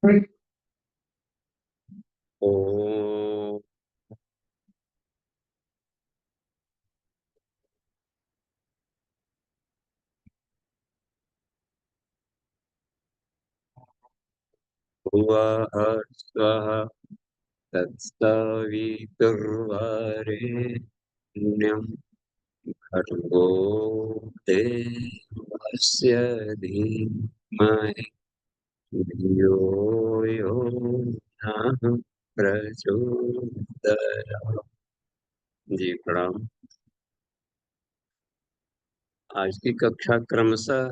ॐ भुवः स्वः तत्सवितुर्वरेण्यं भर्गो देवस्य धीमहि धियो यो नः प्रचोदयात्। जी प्रणाम। आज की कक्षा क्रमशः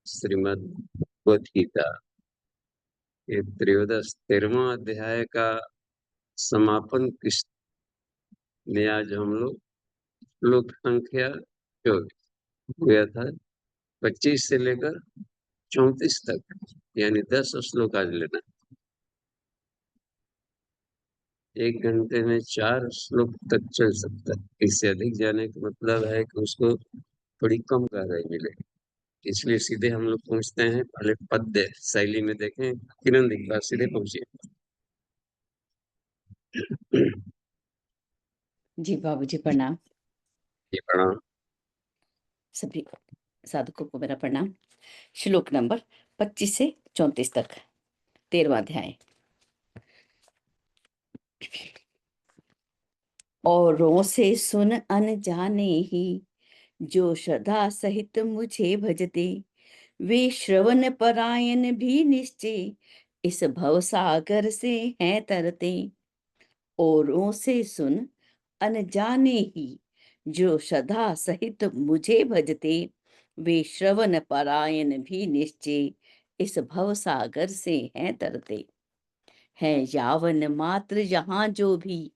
श्रीमद् भगवद गीता के त्रयोदश 13वां अध्याय का समापन किस्त में आज हम लोग श्लोक संख्या 24 हुआ था। 25 से लेकर 34 तक यानी 10 श्लोक आज लेना। 1 घंटे में 4 श्लोक तक चल सकता है। इससे अधिक जाने का मतलब है कि उसको थोड़ी कम गहराई मिलेगी। इसलिए सीधे हम लोग पहुंचते हैं, पहले पद्य शैली में देखें। किरण दी बात सीधे पहुंचे। जी बाबूजी प्रणाम। ये प्रणाम। सभी साधकों को मेरा प्रणाम। श्लोक नंबर 25 से 34 तक 13वां अध्याय। औरों से सुन अनजाने ही जो श्रद्धा सहित मुझे भजते, वे श्रवण परायण भी निश्चय इस भवसागर से हैं तरते। औरों से सुन अनजाने ही जो श्रद्धा सहित मुझे भजते, वे श्रवण परायण भी निश्चय इस भवसागर से हैं तरते। हैं यावन मात्र यहाँ जो भी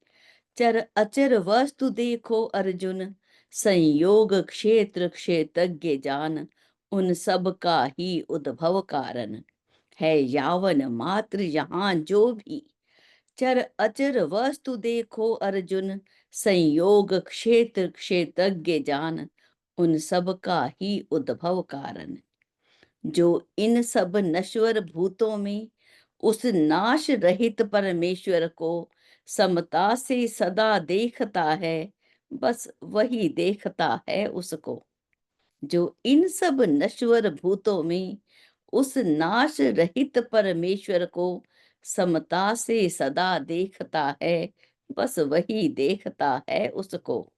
चर अचर वस्तु देखो अर्जुन, संयोग क्षेत्र क्षेत्रज्ञ जान उन सब का ही उद्भव कारण। है यावन मात्र यहाँ जो भी चर अचर वस्तु देखो अर्जुन, संयोग क्षेत्र क्षेत्रज्ञ जान उन सब का ही उद्भव कारण। जो इन सब नश्वर भूतों में उस नाश रहित परमेश्वर को समता से सदा देखता है, बस वही देखता है उसको। जो इन सब नश्वर भूतों में उस नाश रहित परमेश्वर को समता से सदा देखता है, बस वही देखता है उसको।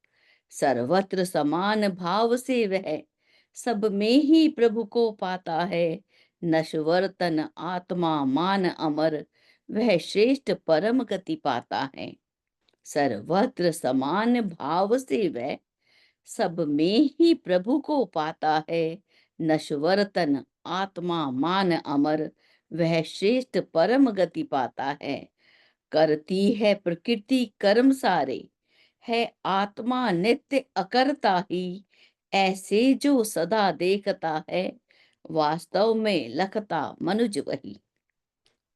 सर्वत्र समान भाव से वह सब में ही प्रभु को पाता है। नश्वर तन आत्मा मान अमर, वह श्रेष्ठ परम गति पाता है। सर्वत्र समान भाव से वह सब में ही प्रभु को पाता है। नश्वर तन आत्मा मान अमर, वह श्रेष्ठ परम गति पाता है। करती है प्रकृति कर्म सारे, है आत्मा नित्य अकर्ता ही। ऐसे जो सदा देखता है, वास्तव में लखता मनुज वही।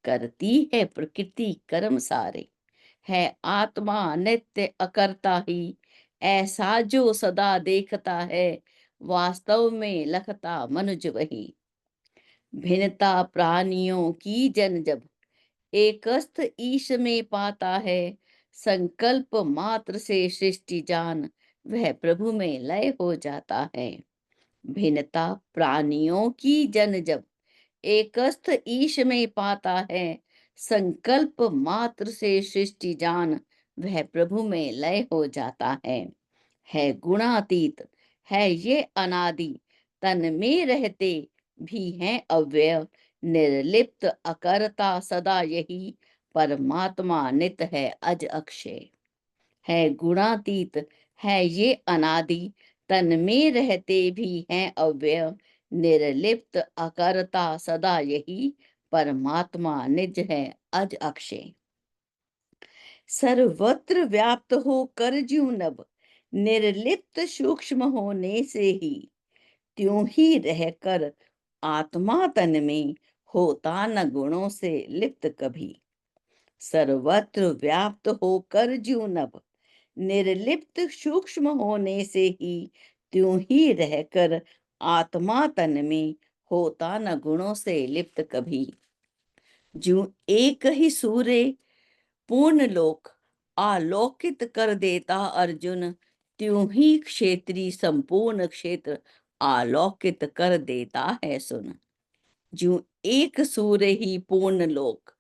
करती है प्रकृति कर्म सारे, है आत्मा नित्य अकर्ता ही। ऐसा जो सदा देखता है, वास्तव में लखता मनुज वही। भिन्नता प्राणियों की जन जब एकस्थ ईश में पाता है, संकल्प मात्र से सृष्टि जान वह प्रभु में लय हो जाता है। भिन्नता प्राणियों की जन जब एकस्थ ईश में पाता है, संकल्प मात्र से सृष्टि जान वह प्रभु में लय हो जाता है गुणातीत, है ये अनादि, तन में रहते भी हैं अव्यय, निर्लिप्त अकर्ता सदा यही, परमात्मा नित है अज अक्षय। है गुणातीत, है ये अनादि, तन में रहते भी हैं अव्यय, निर्लिप्त अकर्ता सदा यही, परमात्मा निज है अज अक्षय। सर्वत्र व्याप्त हो कर ज्यों नभ, निर्लिप्त सूक्ष्म होने से ही, त्यों ही रहकर आत्मा तन में होता न गुणों से लिप्त कभी। सर्वत्र व्याप्त होकर ज्यों नभ, निर्लिप्त सूक्ष्म होने से ही, त्यों ही रहकर आत्मा तन में होता न गुणों से लिप्त कभी। ज्यों एक ही सूर्य पूर्ण लोक आलोकित कर देता अर्जुन, त्यों ही क्षेत्री संपूर्ण क्षेत्र आलोकित कर देता है सुन। ज्यों एक सूर्य ही पूर्ण लोक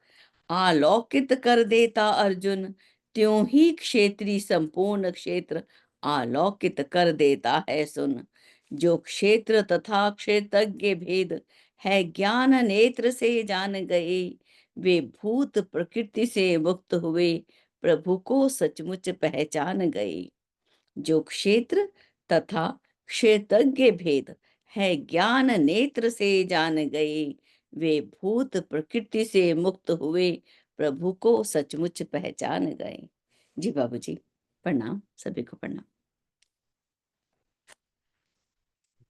आलोकित कर देता अर्जुन, त्यों ही क्षेत्री संपूर्ण क्षेत्र आलोकित कर देता है सुन। जो क्षेत्र तथा क्षेत्रज्ञ भेद है ज्ञान नेत्र से जान गए, वे भूत प्रकृति से मुक्त हुए प्रभु को सचमुच पहचान गए। जो क्षेत्र तथा क्षेत्रज्ञ भेद है ज्ञान नेत्र से जान गए, वे भूत प्रकृति से मुक्त हुए प्रभु को सचमुच पहचान गए। जी बाबूजी, प्रणाम, सभी को प्रणाम।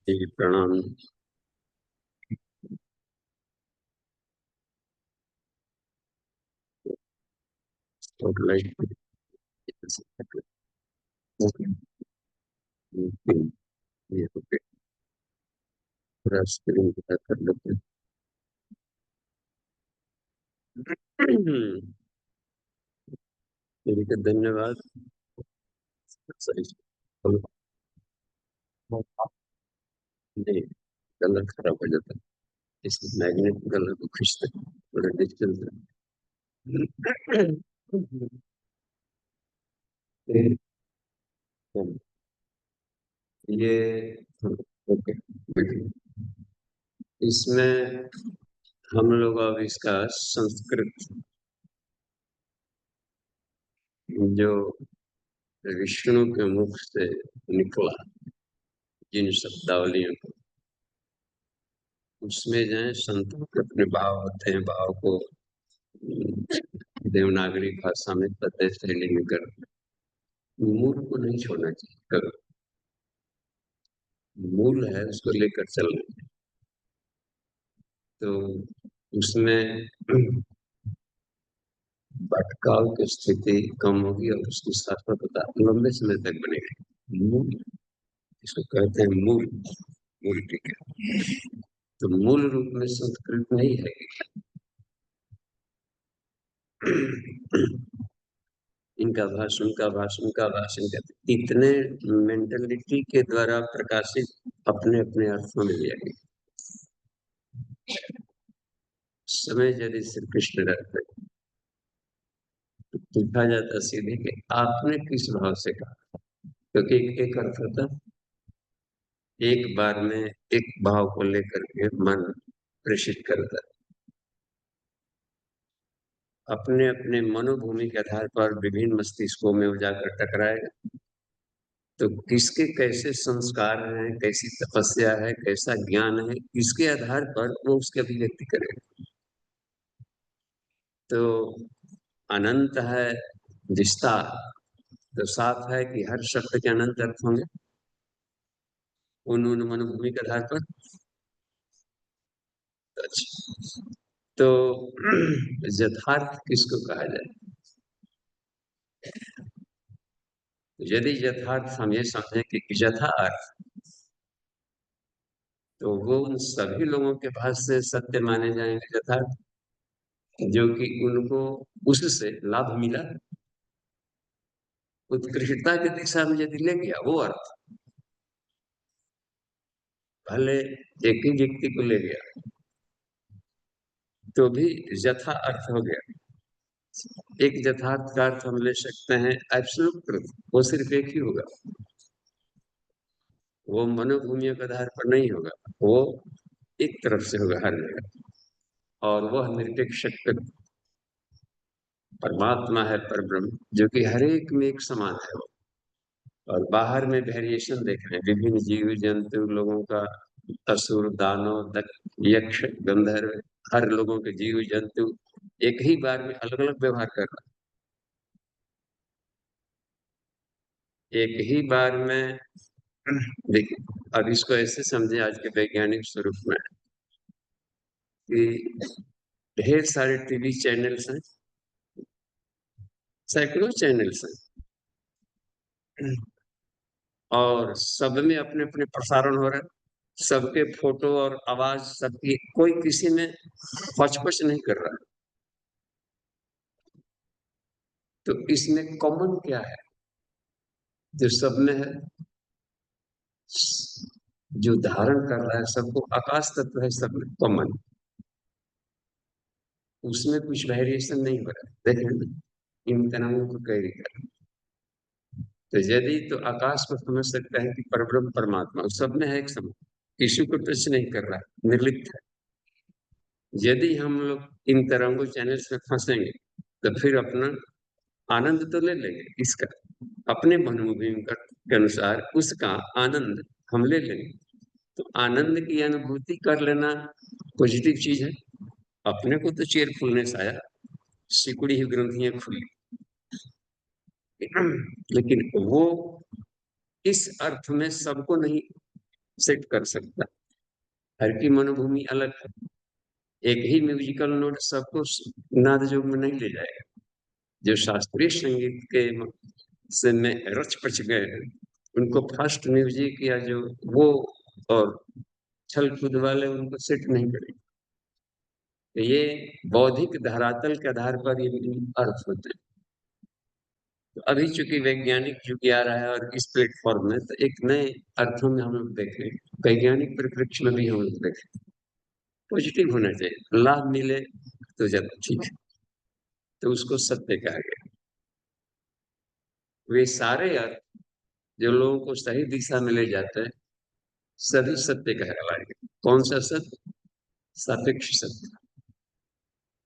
जी प्रणाम। स्पॉटलाइट ये ओके, पूरा स्क्रीन पूरा कर लेते हैं। ठीक है, धन्यवाद। सही नहीं, कलर खराब हो जाता है, इसलिए मैग्नेट कलर को खींचते हैं, थोड़ा डिस्टेंस ये ओके। इसमें हम लोग अब इसका संस्कृत जो विष्णु के मुख से निकला, जिन शब्दावलियों को, उसमें जाए संतों के अपने भाव होते हैं, भाव को देवनागरी भाषा में पते शैली में कर मूल को नहीं छोड़ना चाहिए कभी। मूल है उसको लेकर चलना। तो उसमें भटकाव की स्थिति कम होगी और उसकी शाश्वतता लंबे समय तक बनेगी। मूल इसको कहते हैं मूल, मूल टीका। तो मूल रूप में संस्कृत नहीं है। इनका भाषण उनका भाषण उनका भाषण कहते इतने मेंटेलिटी के द्वारा प्रकाशित अपने अपने अर्थों में लिया गया। समय यदि श्री कृष्ण रहते तो पूछा जाता सीधे कि आपने किस भाव से कहा, क्योंकि एक अर्थ होता एक बार में एक भाव को लेकर के मन प्रेषित करता है। अपने अपने मनोभूमि के आधार पर विभिन्न मस्तिष्कों में उजागर टकराएगा। तो किसके कैसे संस्कार हैं, कैसी तपस्या है, कैसा ज्ञान है, इसके आधार पर वो उसकी अभिव्यक्ति करेगा। तो अनंत है विस्तार, तो साफ है कि हर शब्द के अनंत अर्थ होंगे उन मनोभूमि के आधार पर। अच्छा, तो यथार्थ किसको कहा जाए? यदि यथार्थ हम ये समझे कि यथार्थ, तो वो उन सभी लोगों के पास से सत्य माने जाएंगे यथार्थ जो कि उनको उससे लाभ मिला, उत्कृष्टता की दिशा में यदि ले गया वो अर्थ, भले एक ही व्यक्ति को ले गया तो भी यथा अर्थ हो गया। एक यथार्थ का अर्थ हम ले सकते हैं एब्सोल्यूट ट्रुथ, वो सिर्फ एक ही होगा, वो मनोभूमियों के आधार पर नहीं होगा, वो एक तरफ से होगा हर जगह, और वह निरपेक्ष शक्ति परमात्मा है, पर ब्रह्म, जो कि हर एक में एक समान है वो। और बाहर में वेरिएशन देख रहे हैं विभिन्न जीव जंतु लोगों का, असुर दानव यक्ष गंधर्व, हर लोगों के जीव जंतु एक ही बार में अलग अलग व्यवहार कर रहा है, एक ही बार में। देखिए, अब इसको ऐसे समझे आज के वैज्ञानिक स्वरूप में कि ढेर सारे टीवी चैनल्स हैं, सैकड़ों चैनल्स हैं, और सब में अपने अपने प्रसारण हो रहे हैं। सबके फोटो और आवाज सबकी, कोई किसी में पच नहीं कर रहा। तो इसमें कॉमन क्या है जो सब में है? जो धारण कर रहा है सबको, आकाश तत्व है सब में कॉमन, उसमें कुछ वेरिएशन नहीं हो रहा। देखें ना, इन तरंगों को कैरी कर, तो यदि तो आकाश को समझ सकता है कि परब्रह्म परमात्मा उस सब में है एक समय, किसी को टच नहीं कर रहा, निर्लिप्त है। यदि हम लोग इन तरंगों चैनल्स में फंसेंगे तो फिर अपना आनंद तो ले लेंगे, इसका अपने मनोभूमि के अनुसार उसका आनंद हम ले लेंगे। तो आनंद की अनुभूति कर लेना पॉजिटिव चीज है। अपने को तो चेयरफुलनेस आया, सिकुड़ी हुई ग्रंथियां खुली, लेकिन वो इस अर्थ में सबको नहीं सेट कर सकता। हर की मनोभूमि अलग है। एक ही म्यूजिकल नोट सबको नाद जोग में नहीं ले जाएगा। जो शास्त्रीय संगीत के से में रच पच गए हैं, उनको फास्ट म्यूजिक या जो वो और छल कूद वाले उनको सेट नहीं करेंगे। तो ये बौद्धिक धरातल के आधार पर ये अर्थ होते हैं। तो अभी चूंकि वैज्ञानिक युग आ रहा है और इस प्लेटफॉर्म में, तो एक नए अर्थों में हम लोग देखें, वैज्ञानिक परिप्रेक्ष्य में भी हम लोग देखें। पॉजिटिव होना चाहिए, लाभ मिले तो जब ठीक है, तो उसको सत्य कहा गया। वे सारे अर्थ जो लोगों को सही दिशा में ले जाते हैं, सभी सत्य कहलाएंगे। कौन सा सत्य? सापेक्ष सत्य।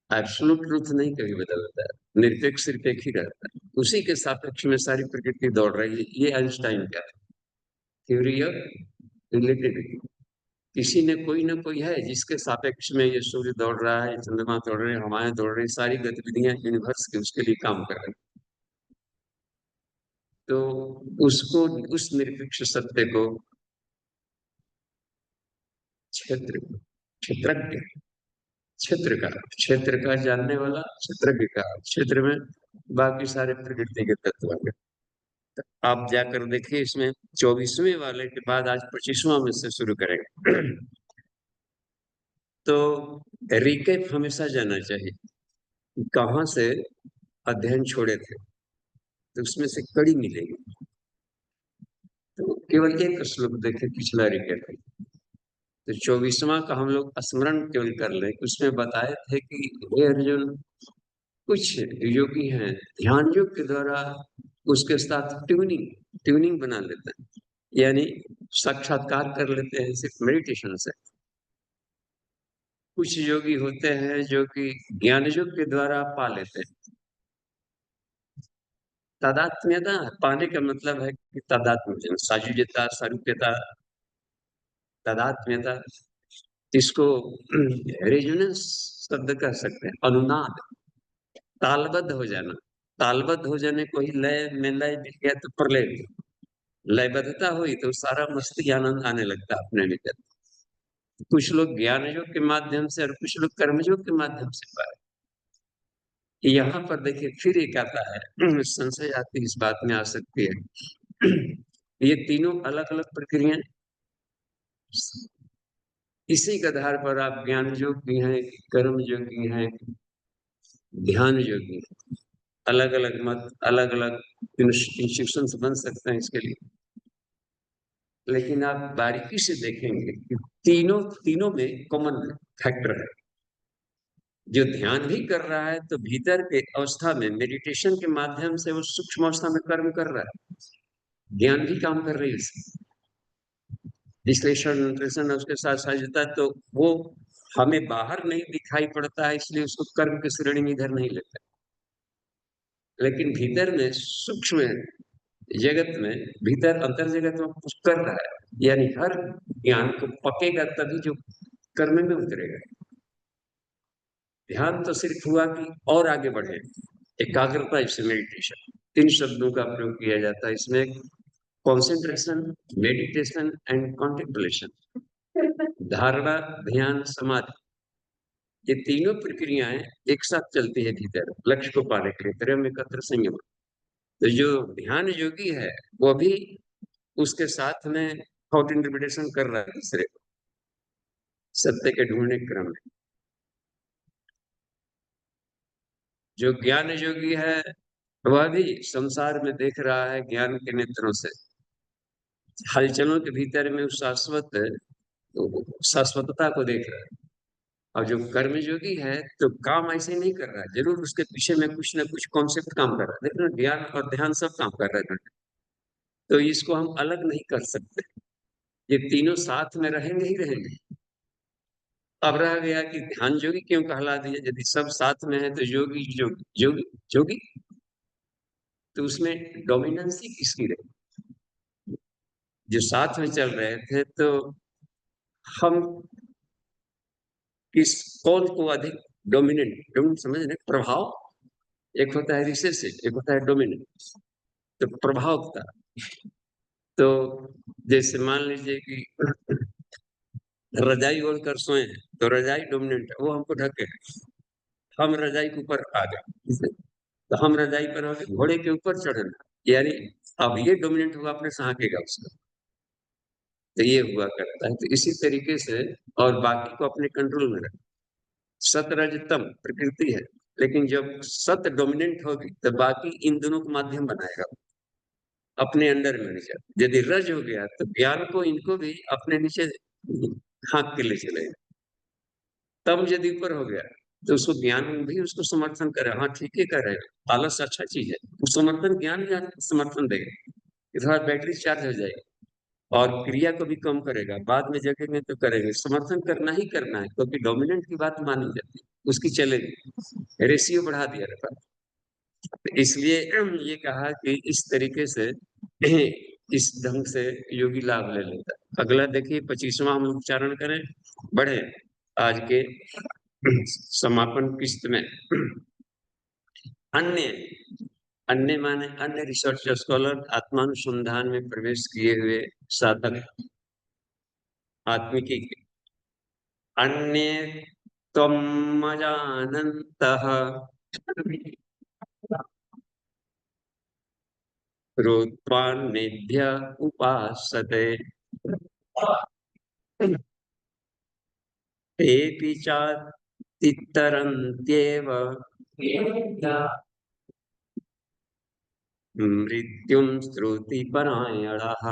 एब्सोल्यूट ट्रूथ नहीं कभी बदलता है, निरपेक्ष सिर्फ एक ही रहता है, उसी के सापेक्ष में सारी प्रकृति दौड़ रही है। ये आइंस्टाइन का थ्योरी ऑफ रिलेटिविटी। किसी ने कोई ना कोई है जिसके सापेक्ष में ये सूर्य दौड़ रहा है, चंद्रमा दौड़ रहे हैं, हवाएं दौड़ रही, सारी गतिविधियां यूनिवर्स की उसके लिए काम कर रही। तो उसको, उस निरपेक्ष सत्य को क्षेत्र, क्षेत्रज्ञ, क्षेत्र का जानने वाला क्षेत्रज्ञ का, क्षेत्र में बाकी सारे प्रकृति के तत्व आ गए। तो आप जाकर देखिए, इसमें 24वें वाले के बाद आज 25वां में से शुरू करेंगे। तो रिकेप हमेशा जाना चाहिए, कहाँ से अध्ययन छोड़े थे, तो उसमें से कड़ी मिलेगी। तो केवल एक श्लोक देखे पिछला रिकेप, तो 24वां का हम लोग स्मरण केवल कर लें। उसमें बताए थे कि हे अर्जुन, कुछ योगी हैं ध्यान योग के द्वारा उसके साथ ट्यूनिंग ट्यूनिंग बना लेते हैं, यानी साक्षात्कार कर लेते हैं सिर्फ मेडिटेशन से। कुछ योगी होते हैं जो कि ज्ञान योग के द्वारा पा लेते हैं। तादात्म्यता पाने का मतलब है कि तादात्म्य, साजुज्यता, सारूप्यता, तादात्म्यता, इसको रेजोनेंस शब्द कह सकते हैं, अनुनाद, तालबद्ध हो जाना। तालबद्ध हो जाने को ही लय में लय मिल गया तो प्रलय भी। लयबद्धता हुई तो सारा मस्ती आनंद आने लगता है अपने भीतर। कुछ लोग ज्ञान योग के माध्यम से और कुछ लोग कर्म योग के माध्यम से पाए। यहाँ पर देखिए फिर एक आता है, संशय आती इस बात में आ सकती है। ये तीनों अलग अलग प्रक्रिया, इसी के आधार पर आप ज्ञान योग भी हैं, कर्म योगी हैं, ध्यान योगी, अलग अलग मत, अलग अलग इंस्टीट्यूशन बन सकते हैं इसके लिए। लेकिन आप बारीकी से देखेंगे कि तीनों तीनों में कॉमन फैक्टर है। जो ध्यान भी कर रहा है तो भीतर के अवस्था में मेडिटेशन के माध्यम से वो सूक्ष्म अवस्था में कर्म कर रहा है, ज्ञान भी काम कर रही है उसमें, विश्लेषण उसके साथ साझता, तो वो हमें बाहर नहीं दिखाई पड़ता है, इसलिए उसको कर्म की श्रेणी में इधर नहीं लेते। लेकिन भीतर में सूक्ष्म जगत में, भीतर अंतर जगत में कुछ कर रहा है, यानी हर ज्ञान को पकेगा तभी जो कर्म में उतरेगा। ध्यान तो सिर्फ हुआ कि और आगे बढ़े, एकाग्रता, इससे मेडिटेशन, तीन शब्दों का प्रयोग किया जाता है इसमें। कॉन्सेंट्रेशन, मेडिटेशन एंड कॉन्टेम्पलेशन, धारणा, ध्यान, समाधि, ये तीनों प्रक्रियाएं एक साथ चलती है भीतर लक्ष्य को पाने के लिए, त्रयम् एकत्र संयम। तो जो ध्यान योगी है वो भी उसके साथ में थॉट इंटरप्रिटेशन कर रहा है दूसरे को, सत्य के ढूंढने के क्रम में। जो ज्ञान योगी है वह भी संसार में देख रहा है ज्ञान के नेत्रों से, हलचलों के भीतर में उस शाश्वतता को देख रहा है। और जो कर्म योगी है तो काम ऐसे नहीं कर रहा है, जरूर उसके पीछे में कुछ ना कुछ कॉन्सेप्ट काम कर रहा है, लेकिन ज्ञान और ध्यान सब काम कर रहे हैं। तो इसको हम अलग नहीं कर सकते, ये तीनों साथ में रहेंगे ही रहेंगे। अब रह गया कि ध्यान योगी क्यों कहला दिया, यदि सब साथ में है तो योगी योगी योगी योगी, तो उसमें डोमिनेंसी किसकी रही? जो साथ में चल रहे थे तो हम किस कौन को अधिक डोमिनेंट समझ रहे, प्रभाव एक होता है रिसेसिव, एक होता है डोमिनेंट। तो प्रभावता, तो जैसे मान लीजिए कि रजाई ओढ़कर सोए हैं तो रजाई डोमिनेंट है, वो हमको ढके है, हम रजाई के ऊपर आ गए, तो हम रजाई पर हो गए, घोड़े के ऊपर चढ़ना, यानी अब ये डोमिनेंट हुआ, अपने से हाँकेगा उसका, तो ये हुआ करता है। तो इसी तरीके से और बाकी को अपने कंट्रोल में रख, सतरजतम प्रकृति है, लेकिन जब सत डोमिनेंट होगी तो बाकी इन दोनों को माध्यम बनाएगा, अपने अंडर में नीचे। यदि रज हो गया तो ज्ञान को इनको भी अपने नीचे हाँक के ले चलेगा। तब यदि ऊपर हो गया तो उसको ज्ञान भी उसको समर्थन करे, हाँ ठीक है कर रहे हो, आलस अच्छा चीज है, वो समर्थन ज्ञान भी आपको समर्थन देगा, इधर बैटरी चार्ज हो जाएगी और क्रिया को भी कम करेगा, बाद में जगेंगे तो करेंगे, समर्थन करना ही करना है, क्योंकि डोमिनेंट की बात मानी जाती है, उसकी चलेगी, रेशियो बढ़ा दिया रहता। इसलिए ये कहा कि इस तरीके से इस ढंग से योगी लाभ ले लेता है। अगला देखिए 25वां हम उच्चारण करें, बढ़े आज के समापन किस्त में। अन्य, अन्य माने अन्य रिसर्च स्कॉलर, आत्मानुसंधान में प्रवेश किए हुए साधक, आत्मिकी के। अन्य त्वम् अजानन्तः रूपान्नेभ्य उपासते तेऽपि चातितरन्त्येव मृत्युं श्रुतिपरायणाः।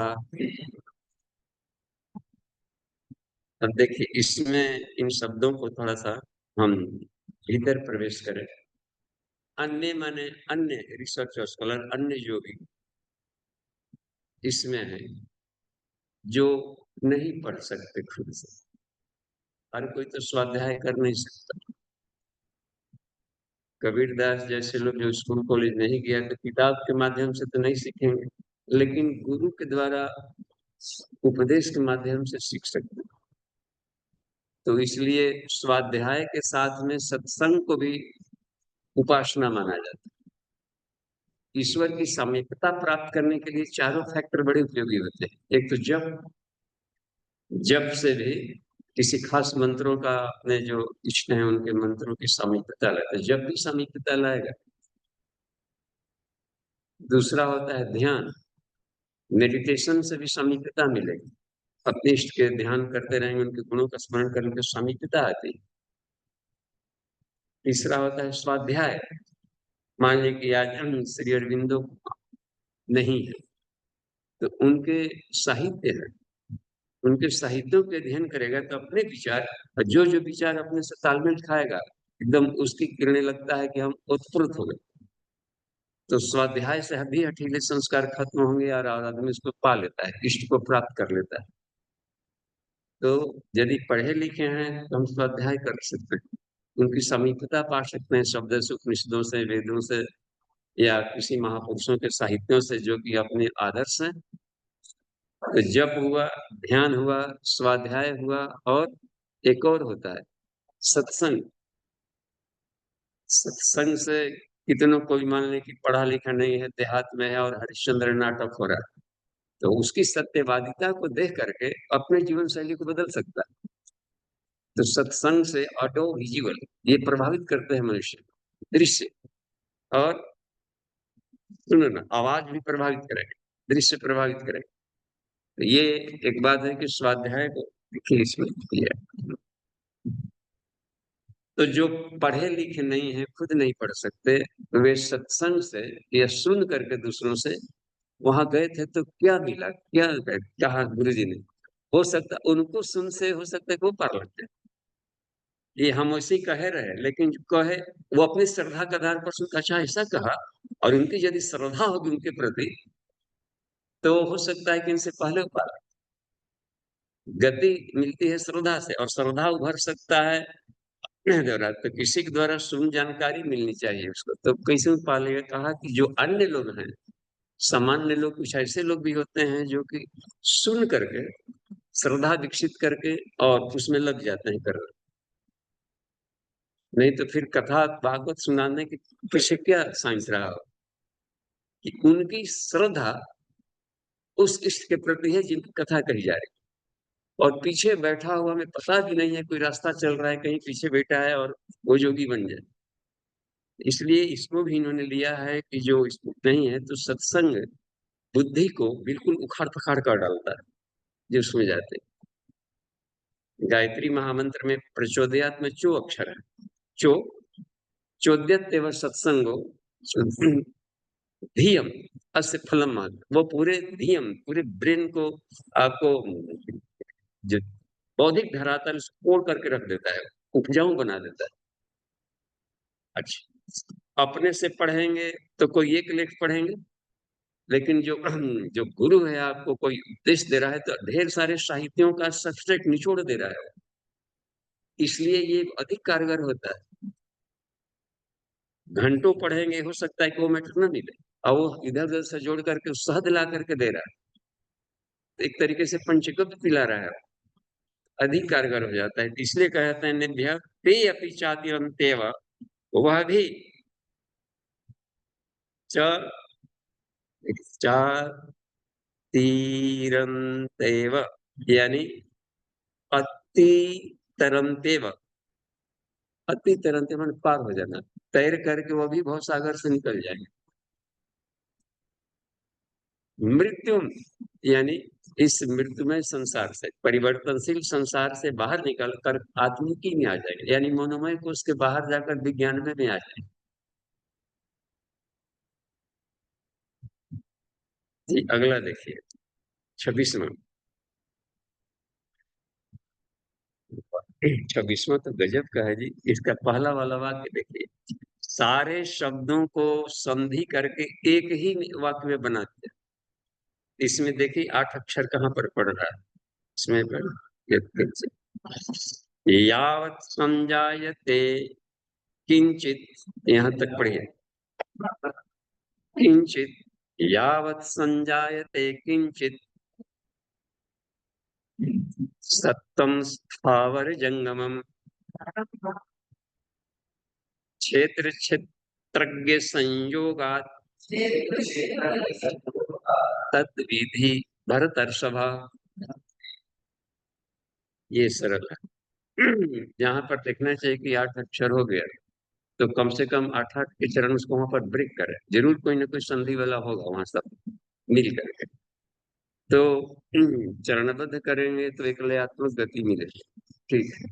अब देखिए इसमें इन शब्दों को थोड़ा सा हम भीतर प्रवेश करें। अन्य माने अन्य रिसर्च स्कॉलर, अन्य योगी इसमें है जो नहीं पढ़ सकते खुद से, हर कोई तो स्वाध्याय कर नहीं सकता। कबीरदास जैसे लोग जो स्कूल कॉलेज नहीं गया तो किताब के माध्यम से तो नहीं सीखेंगे, लेकिन गुरु के द्वारा उपदेश के माध्यम से सीख सकते हैं। तो इसलिए स्वाध्याय के साथ में सत्संग को भी उपासना माना जाता है। ईश्वर की समीपता प्राप्त करने के लिए चारों फैक्टर बड़े उपयोगी होते हैं। एक तो जब से भी किसी खास मंत्रों का अपने जो इष्ट हैं उनके मंत्रों की समीपता लाता है, जब भी समीपता लाएगा। दूसरा होता है ध्यान, मेडिटेशन से भी समीपता मिलेगी, अपने इष्ट के ध्यान करते रहेंगे, उनके गुणों का स्मरण करने से समीपता आती है। तीसरा होता है स्वाध्याय, मान लीजिए कि आज हम श्री अरविंदो नहीं है तो उनके साहित्य है, उनके साहित्यों के अध्ययन करेगा तो अपने विचार, जो जो विचार अपने से तालमेल खाएगा, एकदम उसकी किरणें लगता है कि हम उत्फुल्लित हो गए। तो स्वाध्याय से भी हठीले संस्कार खत्म होंगे और आदमी उसको पा लेता है, इष्ट को प्राप्त कर लेता है। तो यदि पढ़े लिखे हैं तो हम स्वाध्याय कर सकते हैं, उनकी समीपता पा सकते हैं शब्द से, उपनिषदों से, वेदों से, या किसी महापुरुषों के साहित्यों से जो कि अपने आदर्श हैं। तो जप हुआ, ध्यान हुआ, स्वाध्याय हुआ, और एक और होता है सत्संग। सत्संग से कितनों कोई मान ले कि पढ़ा लिखा नहीं है, देहात में है और हरिश्चंद्र नाटक हो रहा है, तो उसकी सत्यवादिता को देख करके अपने जीवन शैली को बदल सकता है। तो सत्संग से ऑटो विजुअल ये प्रभावित करते हैं मनुष्य, दृश्य, और सुनो ना आवाज भी प्रभावित करेगा, दृश्य प्रभावित करेगा। तो ये एक बात है कि स्वाध्याय को देखिए इसमें किया तो जो पढ़े लिखे नहीं है, खुद नहीं पढ़ सकते, वे सत्संग से या सुन करके दूसरों से वहां गए थे तो क्या मिला, क्या कहा गुरु जी ने? हो सकता उनको सुन से हो सकता है कि वो पढ़ लेते, ये हम वैसे ही कह रहे हैं, लेकिन जो कहे वो अपनी श्रद्धा के आधार पर सुनता, अच्छा ऐसा कहा, और उनकी यदि श्रद्धा होगी उनके प्रति, तो हो सकता है कि इनसे पहले पा लें। गति मिलती है श्रद्धा से, और श्रद्धा उभर सकता है अपने द्वारा, तो किसी के द्वारा सुन जानकारी मिलनी चाहिए उसको, तो कैसे पालेगा? कहा कि जो अन्य लोग हैं, सामान्य लोग, कुछ ऐसे लोग भी होते हैं जो कि सुन करके श्रद्धा विकसित करके और उसमें लग जाते हैं करने। नहीं तो फिर कथा भागवत सुनाने के पीछे क्या साइंस रहा हो कि उनकी श्रद्धा उस इष्ट के प्रति है जिनकी कथा कही जा रही है, और पीछे बैठा हुआ हमें पता भी नहीं है, कोई रास्ता चल रहा है, कहीं पीछे बैठा है और वो जोगी बन जाए। इसलिए इसको भी इन्होंने लिया है कि जो इसको नहीं है तो सत्संग बुद्धि को बिल्कुल उखाड़ पखाड़ कर डालता है जो उसमें जाते हैं। गायत्री महामंत्र में प्रचोदयात में चो अक्षर है, चो चोद्यत सत्संगो धियम अस्य फलम मान, वो पूरे धियम पूरे ब्रेन को आपको जो बौद्धिक धरातल कोड़ करके रख देता है, उपजाऊ बना देता है। अच्छा, अपने से पढ़ेंगे तो कोई एक लेख पढ़ेंगे, लेकिन जो जो गुरु है आपको कोई उपदेश दे रहा है तो ढेर सारे साहित्यों का सब्स्ट्रेट निचोड़ दे रहा है, इसलिए ये अधिक कारगर होता है। घंटों पढ़ेंगे, हो सकता है कि वो मैटर ना मिले, और वो इधर उधर से जोड़ करके शहद ला करके दे रहा है, तो एक तरीके से पंचगव्य पिला रहा है, अधिक कारगर हो जाता है। इसलिए कहते हैं निभ्य ते अपि चातिरंतेव, वह भी च चातिरंतेव, यानी अति तरंतेव, अति तरंतेव माने पार हो जाना, तैर करके वो भी बहुत सागर से निकल जाएंगे। मृत्यु यानी इस मृत्युमय संसार से, परिवर्तनशील संसार से बाहर निकल कर आत्मिकी में आ जाएंगे, यानी मनोमय को उसके बाहर जाकर विज्ञान में आ जाएंगे। जी अगला देखिए 26वां। 26वां तो गजब का है जी, इसका पहला वाला वाक्य देखिए, सारे शब्दों को संधि करके एक ही वाक्य में बनाते हैं। इसमें देखिए 8 अक्षर कहाँ पर पड़ रहा है, इसमें यावत संजायते किंचित, यहाँ तक पढ़िए, किंचित यावत संजायते किंचित सत्तम स्थावर जंगमम क्षेत्र क्षेत्रज्ञ संयोगात तद्विधि भरतर्षभा। ये सरल है। यहाँ पर देखना चाहिए कि 8 अक्षर हो गया, तो कम से कम 8-8 के चरण उसको वहां पर ब्रेक करे, जरूर कोई ना कोई संधि वाला होगा वहां सब मिल करके, तो चरणबद्ध करेंगे तो एक लयात्मक गति मिलेगी। ठीक है,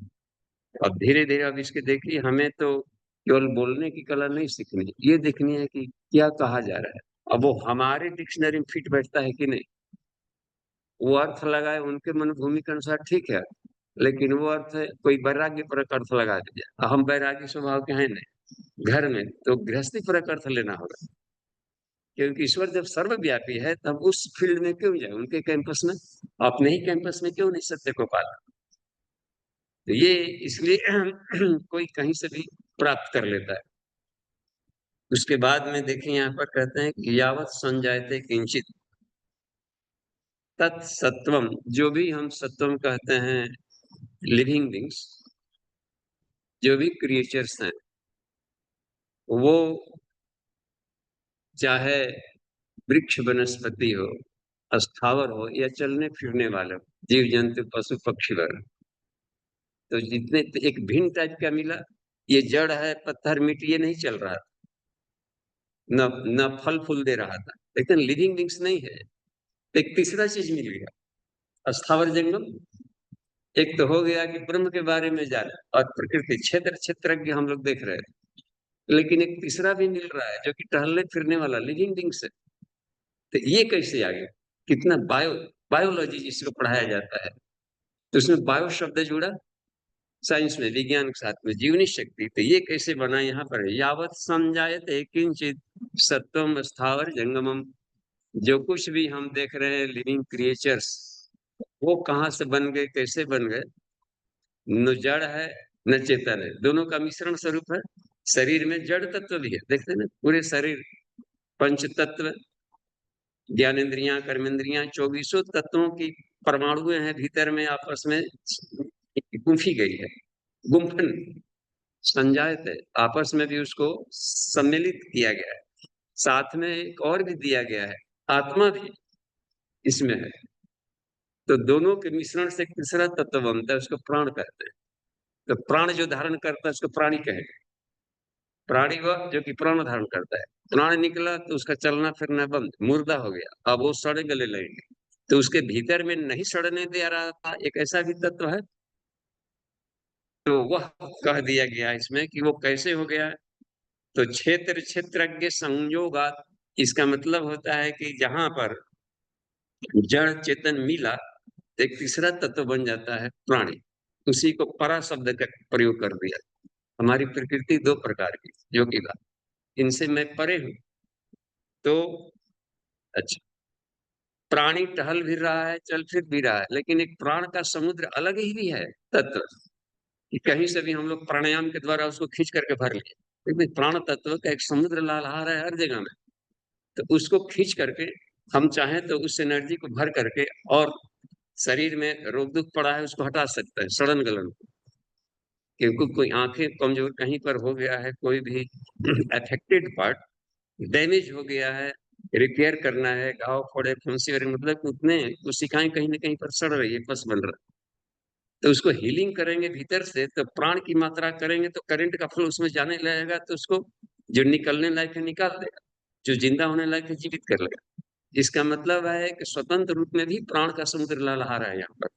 अब धीरे धीरे अब इसके देखिए, हमें तो केवल बोलने की कला नहीं सीखनी, ये देखनी है कि क्या कहा जा रहा है, अब वो हमारे डिक्शनरी में फिट बैठता है कि नहीं। वो अर्थ लगाए उनके मनोभूमि के अनुसार, ठीक है, लेकिन वो अर्थ है कोई वैराग्य परक अर्थ लगा दिया, हम वैराग्य स्वभाव के हैं नहीं, घर में तो गृहस्थी परक अर्थ लेना होगा, क्योंकि ईश्वर जब सर्वव्यापी है तब उस फील्ड में क्यों जाए, उनके कैंपस में, अपने ही कैंपस में क्यों नहीं सत्य को पाला। तो ये इसलिए कोई कहीं से भी प्राप्त कर लेता है। उसके बाद में देखिए यहाँ पर कहते हैं कि यावत संजायते किंचित तत्सत्वम, जो भी हम सत्वम कहते हैं, लिविंग बींग्स, जो भी क्रिएचर्स हैं, वो चाहे वृक्ष वनस्पति हो, स्थावर हो, या चलने फिरने वाले हो, जीव जंतु पशु पक्षी वगैरह, तो जितने एक भिन्न टाइप का मिला, ये जड़ है पत्थर मिट्टी, ये नहीं चल रहा, न न फल फूल दे रहा था, लेकिन लिविंग बींग्स नहीं है। एक तीसरा चीज मिल गया, स्थावर जंगम, एक तो हो गया कि ब्रह्म के बारे में जाना और प्रकृति क्षेत्र क्षेत्रज्ञ हम लोग देख रहे हैं, लेकिन एक तीसरा भी मिल रहा है जो कि टहलने फिरने वाला लिविंग थिंग्स है। तो ये कैसे आ गया? कितना बायोलॉजी जिसको पढ़ाया जाता है, तो उसमें बायो शब्द जुड़ा, साइंस में विज्ञान के साथ में जीवनी शक्ति, तो ये कैसे बना? यहाँ पर है, यावत संजायते किंचित सत्वम स्थावर जंगमम। जो कुछ भी हम देख रहे हैं लिविंग क्रिएचर्स, वो कहाँ से बन गए, कैसे बन गए? न जड़ है न चेतन है, दोनों का मिश्रण स्वरूप है। शरीर में जड़ तत्व भी है, देखते हैं ना, पूरे शरीर पंच तत्व, ज्ञानेन्द्रियां, कर्मेंद्रियां, 24 तत्वों की परमाणु हैं भीतर में, आपस में गुंफी गई है, गुम्फन संजायत है, आपस में भी उसको सम्मिलित किया गया है। साथ में एक और भी दिया गया है, आत्मा भी इसमें है। तो दोनों के मिश्रण से एक तीसरा तत्व बनता है, उसको प्राण कहते हैं। तो प्राण जो धारण करता है उसको प्राणी कहेंगे। प्राणी वह जो कि प्राण धारण करता है, प्राण निकला तो उसका चलना फिरना बंद, मुर्दा हो गया, अब वो सड़े गले लगेंगे। तो उसके भीतर में नहीं सड़ने दे रहा था, एक ऐसा भी तत्व है। तो वह कह दिया गया इसमें कि वो कैसे हो गया। तो क्षेत्र क्षेत्रज्ञ संयोगात, इसका मतलब होता है कि जहां पर जड़ चेतन मिला, एक तीसरा तत्व बन जाता है प्राणी। उसी को परा शब्द का प्रयोग कर दिया। हमारी प्रकृति दो प्रकार की, जो कि बात, इनसे मैं परे हूं। तो अच्छा, प्राणी टहल भी रहा है, चल फिर भी रहा है, लेकिन एक प्राण का समुद्र अलग ही भी है तत्व, कि कहीं से भी हम लोग प्राणायाम के द्वारा उसको खींच करके भर लिए, लेकिन प्राण तत्व का एक समुद्र लहरा रहा है हर जगह में। तो उसको खींच करके हम चाहें तो उस एनर्जी को भर करके, और शरीर में रोग दुख पड़ा है उसको हटा सकते हैं, सड़न गलन, क्योंकि कोई आंखें कमजोर कहीं पर हो गया है, कोई भी अफेक्टेड पार्ट डैमेज हो गया है, रिपेयर करना है, घाव फोड़े फुंसी और मतलब उतने कोशिकाएं कहीं ना कहीं पर सड़ रही है, पस बन रहा है। तो उसको हीलिंग करेंगे भीतर से, तो प्राण की मात्रा करेंगे तो करंट का फ्लो उसमें जाने लगेगा, तो उसको जो निकलने लायक है निकाल देगा, जो जिंदा होने लायक है जीवित कर लेगा। इसका मतलब है कि स्वतंत्र रूप में भी प्राण का समुद्र लहरा रहा है यहाँ पर।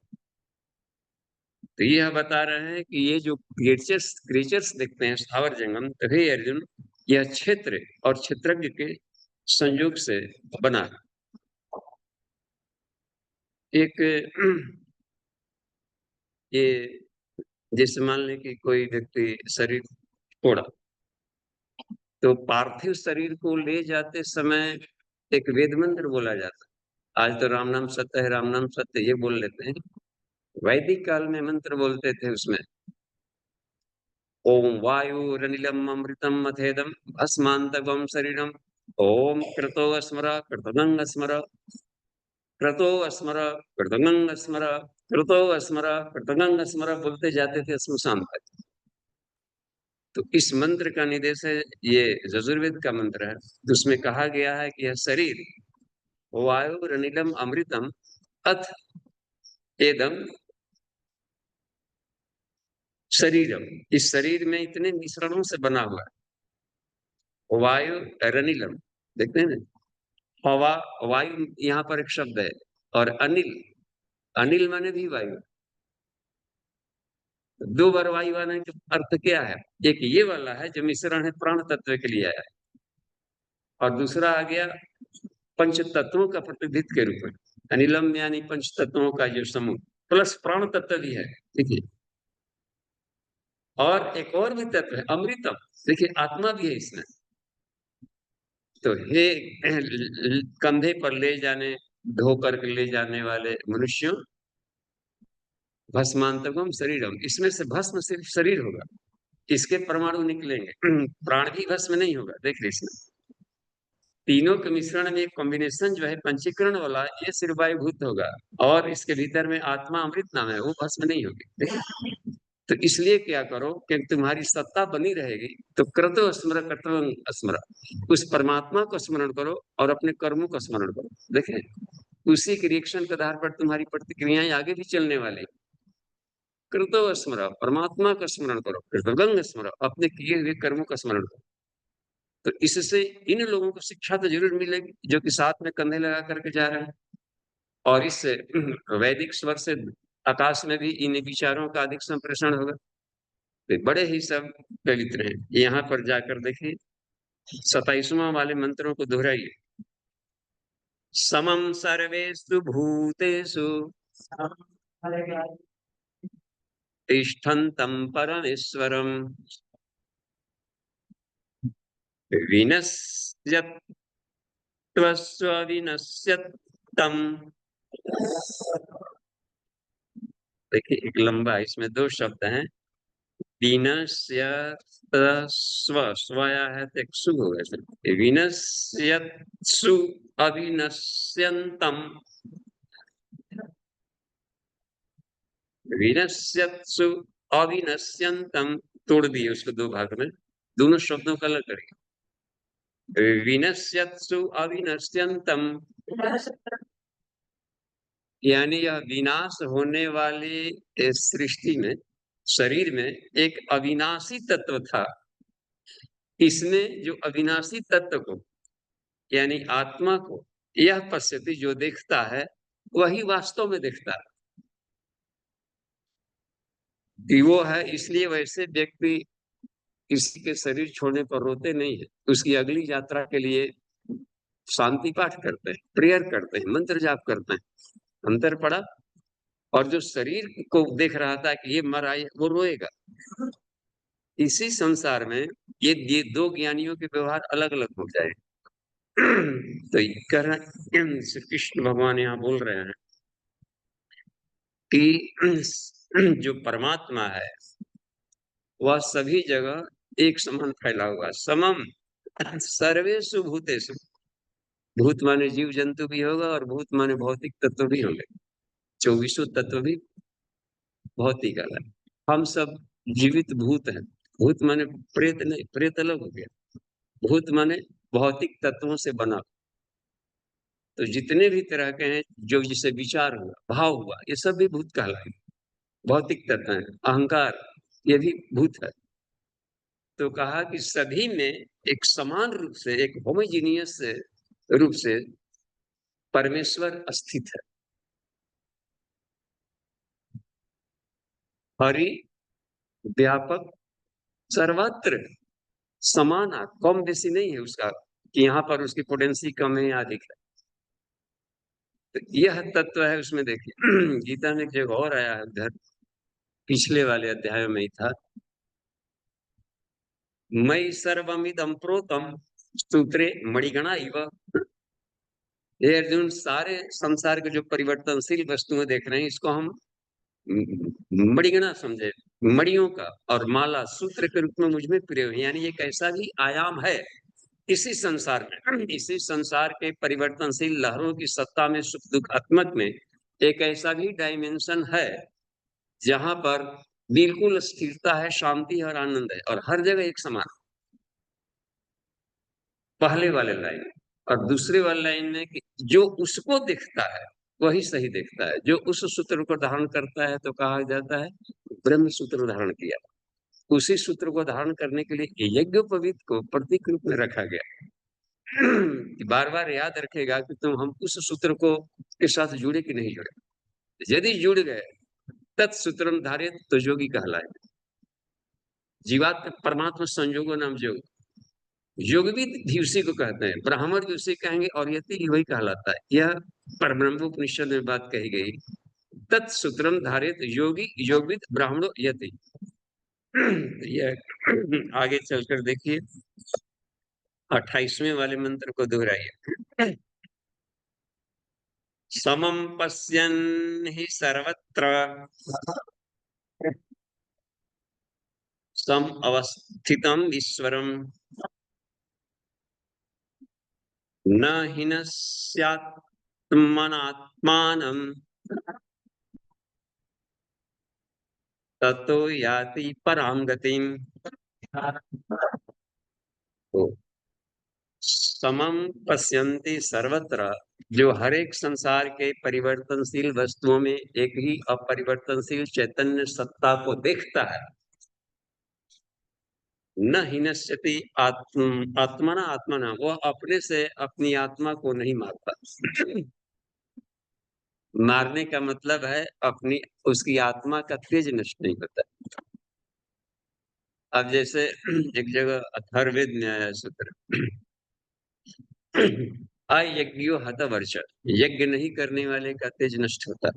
तो यह बता रहे हैं कि ये जो क्रिएचर्स क्रिएचर्स देखते हैं स्थावर जंगम, तो हे अर्जुन, यह क्षेत्र और क्षेत्रज्ञ के संयोग से बना है। एक ये जैसे मान लें कि कोई व्यक्ति शरीर छोड़ा, तो पार्थिव शरीर को ले जाते समय एक वेद मंत्र बोला जाता है। आज तो राम नाम सत्य है, राम नाम सत्य, ये बोल लेते हैं। वैदिक काल में मंत्र बोलते थे उसमें, ओम वायुरनिलम अमृतम मथेदम भस्मांतकम शरीरम, ओम कृतो स्मर कृतगंग स्मर, कृतो स्मर कृतगंग स्मर, कृतो स्मर कृतगंग स्मर, बोलते जाते थे स्मशान तक। तो इस मंत्र का निर्देश है, ये यजुर्वेद का मंत्र है। तो उसमें कहा गया है कि यह शरीर वायु रनिलम अमृतम अथ एदम शरीरम, इस शरीर में इतने मिश्रणों से बना हुआ है। वायु रनिलम, देखते हैं ना, हवा, वायु यहाँ पर एक शब्द है, और अनिल, अनिल माने भी वायु। दो बार वायु आने का अर्थ क्या है? एक ये वाला है जो मिश्रण है प्राण तत्व के लिए आया है, और दूसरा आ गया पंच तत्वों का प्रतिनिधित्व के रूप में, अनिलम यानी पंच तत्वों का जो समूह, प्लस प्राण तत्व भी है, देखिए। और एक और भी तत्व है अमृतम, देखिए आत्मा भी है इसमें। तो हे कंधे पर ले जाने, ढो कर ले जाने वाले मनुष्यों, भस्मांतकम शरीरम, इसमें से भस्म सिर्फ शरीर होगा, इसके परमाणु निकलेंगे, प्राण भी भस्म नहीं होगा। देख लीजिए, तीनों के मिश्रण में एक कॉम्बिनेशन जो है पंचीकरण वाला, ये सिर्फ वायुभूत होगा, और इसके भीतर में आत्मा अमृत नाम है, वो भस्म नहीं होगी, देखिए। तो इसलिए क्या करो कि तुम्हारी सत्ता बनी रहेगी, तो कृतो स्मर कर्तव्य स्मर, उस परमात्मा को स्मरण करो और अपने कर्मों का स्मरण करो, देखें। उसी के रिएक्शन के आधार पर तुम्हारी प्रतिक्रियाएं आगे भी चलने वाली। कृतो स्मर, परमात्मा का स्मरण करो, कृतगंग स्मर, अपने किए हुए कर्मों का स्मरण करो। तो इससे इन लोगों को शिक्षा तो जरूर मिलेगी जो कि साथ में कंधे लगा करके जा रहे हैं, और इस वैदिक स्वर से आकाश में भी इन विचारों का अधिक संप्रेषण होगा। तो बड़े ही सब पवित्र हैं। यहाँ पर जाकर देखिए 27वां वाले मंत्रों को दोहराइए। समम सर्वेषु भूतेषु तिष्ठन्तं परमेश्वरं विनश्यत्स्व विनश्यत्तं। देखिए एक लंबा है, इसमें दो शब्द हैं। विनश्यत्स्व, स्व आया है तो एक सु होगा इसमें। विनश्यत्सु अविनश्यन्तं, विनश्यत्सु अविनश्यन्तं, तोड़ दिए उसको दो भाग में, दोनों शब्दों का अलग करिए। विनश्यत्सु अविनश्यन्तं, यानी यह विनाश होने वाली इस सृष्टि में, शरीर में एक अविनाशी तत्व था। इसमें जो अविनाशी तत्व को यानी आत्मा को यह पश्यति, जो देखता है वही वास्तव में देखता है कि वो है। इसलिए वैसे व्यक्ति किसी के शरीर छोड़ने पर रोते नहीं है, उसकी अगली यात्रा के लिए शांति पाठ करते हैं, प्रेयर करते हैं, मंत्र जाप करते हैं। अंतर पड़ा। और जो शरीर को देख रहा था कि ये मर आए, वो रोएगा। इसी संसार में ये दो ज्ञानियों के व्यवहार अलग अलग हो जाए। तो कह रहे श्री कृष्ण भगवान यहाँ बोल रहे हैं कि जो परमात्मा है वह सभी जगह एक समान फैला हुआ। समम सर्वेषु भूतेषु, भूत माने जीव जंतु भी होगा और भूत माने भौतिक तत्व भी होंगे। 24 तत्व भी भौतिक अलग। हम सब जीवित भूत हैं। भूत माने प्रेत नहीं, प्रेत अलग हो गया। भूत माने भौतिक तत्वों से बना। तो जितने भी तरह के हैं, जो जिसे विचार हुआ, भाव हुआ, ये सब भी भूत कहलाए, भौतिक तत्व है। अहंकार ये भी भूत है। तो कहा कि सभी में एक समान रूप से, एक होमोजीनियस रूप से परमेश्वर स्थित है। हरि व्यापक सर्वत्र समान है, कम बेसी नहीं है उसका कि यहाँ पर उसकी पोटेंसी कम है या अधिक है। तो यह तत्व है उसमें। देखिए गीता में एक जगह और आया है, उधर पिछले वाले अध्याय में ही था। मयि सर्वमिदं प्रोतम सूत्रे मणिगणा इव। ये अर्जुन, सारे संसार के जो परिवर्तनशील वस्तुएं देख रहे हैं, इसको हम मणिगणा समझे, मणियों का और माला सूत्र के रूप में मुझ में प्रिय है। यानी एक ऐसा भी आयाम है इसी संसार में, इसी संसार के परिवर्तनशील लहरों की सत्ता में, सुख दुखात्मक में एक ऐसा भी डायमेंशन है जहां पर बिल्कुल स्थिरता है, शांति और आनंद है, और हर जगह एक समान। पहले वाले लाइन और दूसरे वाले लाइन में कि जो उसको दिखता है वही सही दिखता है। जो उस सूत्र को धारण करता है तो कहा जाता है ब्रह्म सूत्र धारण किया। उसी सूत्र को धारण करने के लिए यज्ञोपवीत को प्रतीक रूप में रखा गया कि बार बार याद रखेगा कि तुम हम उस सूत्र को के साथ जुड़े कि नहीं जुड़े। यदि जुड़ गए तत्सूत्रम धारित तो योगी कहलाए। जीवात्म परमात्मा संयोगो नाम योग, योगविद भी उसी को कहते हैं, ब्राह्मण भी उसे कहेंगे, और यति वही कहलाता है। यह परब्रह्मोपनिषद में बात कही गई। तत्सूत्रम धारित योगी योगविद ब्राह्मणो यति। यह आगे चलकर देखिए 28वें वाले मंत्र को दोहराइए। समम पश्यन् हि सर्वत्र सम अवस्थितम ईश्वरम न हिनस्यात्मनात्मानं ततो याति परां गतिम। तो समम पश्यन्ति सर्वत्र, जो हर एक संसार के परिवर्तनशील वस्तुओं में एक ही अपरिवर्तनशील चैतन्य सत्ता को देखता है। न हिनश्यति आत्मना आत्मना, वह अपने से अपनी आत्मा को नहीं मारता। मारने का मतलब है अपनी उसकी आत्मा का तेज नष्ट नहीं होता। अब जैसे एक जगह अथर्ववेद में आया सूत्र, अयज्ञो हतवर्ष, यज्ञ नहीं करने वाले का तेज नष्ट होता।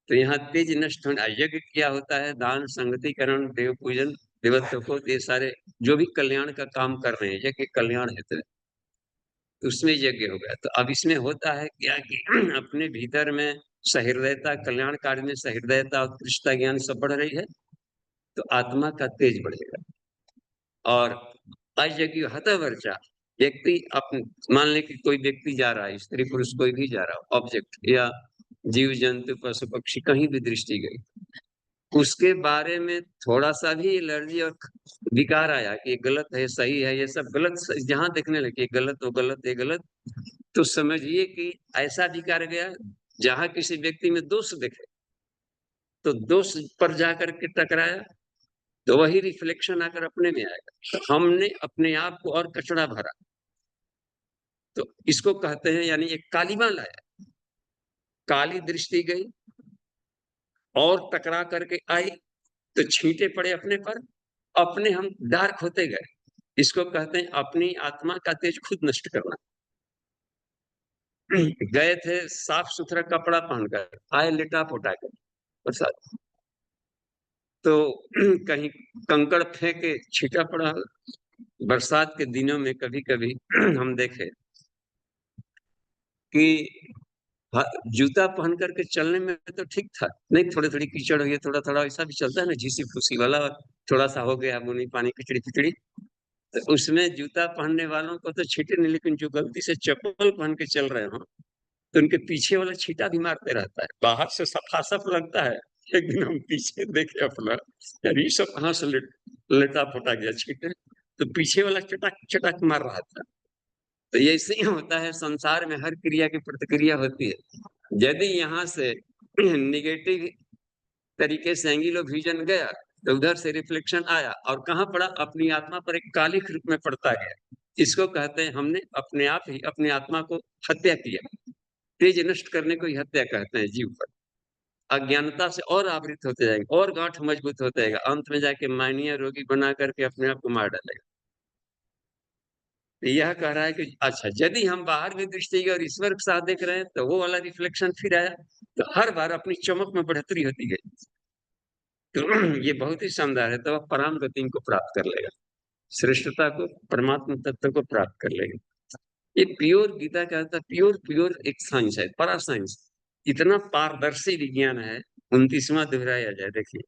तो यहाँ तेज नष्ट होना, यज्ञ क्या होता है? दान, संगतिकरण, देव पूजन, देवत्व को, ये सारे जो भी कल्याण का काम कर रहे हैं, यज्ञ कल्याण हेतु है, तो उसमें यज्ञ हो गया। तो अब इसमें होता है क्या कि अपने भीतर में सहृदयता, कल्याण कार्य में सहृदयता, उत्कृष्टता, ज्ञान सब बढ़ रही है, तो आत्मा का तेज बढ़ेगा। और अयज्ञ हतवर्चा, व्यक्ति मान लें कि कोई व्यक्ति जा रहा है, स्त्री पुरुष कोई भी जा रहा हो, ऑब्जेक्ट या जीव जंतु पशु पक्षी कहीं भी दृष्टि गई, उसके बारे में थोड़ा सा भी एलर्जी और विकार आया कि ये गलत है, सही है, ये सब गलत, जहां देखने लगे गलत, वो गलत, ये गलत, तो समझिए कि ऐसा विकार गया जहां किसी व्यक्ति में दोष देखे तो दोष पर जाकर के टकराया, तो वही रिफ्लेक्शन आकर अपने में आएगा। तो हमने अपने आप को और कचड़ा भरा, तो इसको कहते हैं, यानी एक कालीमा लाया, काली दृष्टि गई और टकरा करके आई, तो छींटे पड़े अपने पर, अपने हम डार्क होते गए। इसको कहते हैं अपनी आत्मा का तेज खुद नष्ट करना। गए थे साफ सुथरा कपड़ा पहनकर, आए लिटा पोटा कर बरसात, तो कहीं कंकड़ फेंके छींटा पड़ा। बरसात के दिनों में कभी कभी हम देखे कि जूता पहन करके चलने में तो ठीक था, नहीं थोड़ी थोड़ी कीचड़ हुई है, थोड़ा थोड़ा ऐसा भी चलता है ना, झीसी फूसी वाला, थोड़ा सा हो गया बुनी पानी खिचड़ी खिचड़ी, तो उसमें जूता पहनने वालों को तो छींटे नहीं, लेकिन जो गलती से चप्पल पहन के चल रहे हो, तो उनके पीछे वाला छींटा भी मारते रहता है। बाहर से सफा सफ लगता है, लेकिन हम पीछे देखे अपना, यार ये सब कहाँ से लेटा फटा गया छींटे, तो पीछे वाला चटक चटक मार रहा था। तो ये ऐसे ही होता है, संसार में हर क्रिया की प्रतिक्रिया होती है। यदि यहाँ से निगेटिव तरीके से एंगिलो विजन गया, तो उधर से रिफ्लेक्शन आया और कहाँ पड़ा? अपनी आत्मा पर एक कालिक रूप में पड़ता गया। इसको कहते हैं हमने अपने आप ही अपनी आत्मा को हत्या किया। तेज नष्ट करने को ही हत्या कहते हैं जीव पर। अज्ञानता से और आवृत होते जाएंगे और गांठ मजबूत होते जाएगा, अंत में जाके माननीय रोगी बना करके अपने आप को मार डालेगा। तो यह कह रहा है कि अच्छा, यदि हम बाहर भी दृष्टि और ईश्वर के साथ देख रहे हैं, तो वो वाला रिफ्लेक्शन फिर आया, तो हर बार अपनी चमक में बढ़ोतरी होती गई। तो ये बहुत ही शानदार है, तो वह परम गति को प्राप्त कर लेगा, श्रेष्ठता को, परमात्मा तत्व को प्राप्त कर लेगा। ये प्योर गीता क्या होता है? प्योर प्योर एक साइंस है, परा साइंस, इतना पारदर्शी विज्ञान है। 29वां दोहराया जाए, देखिए,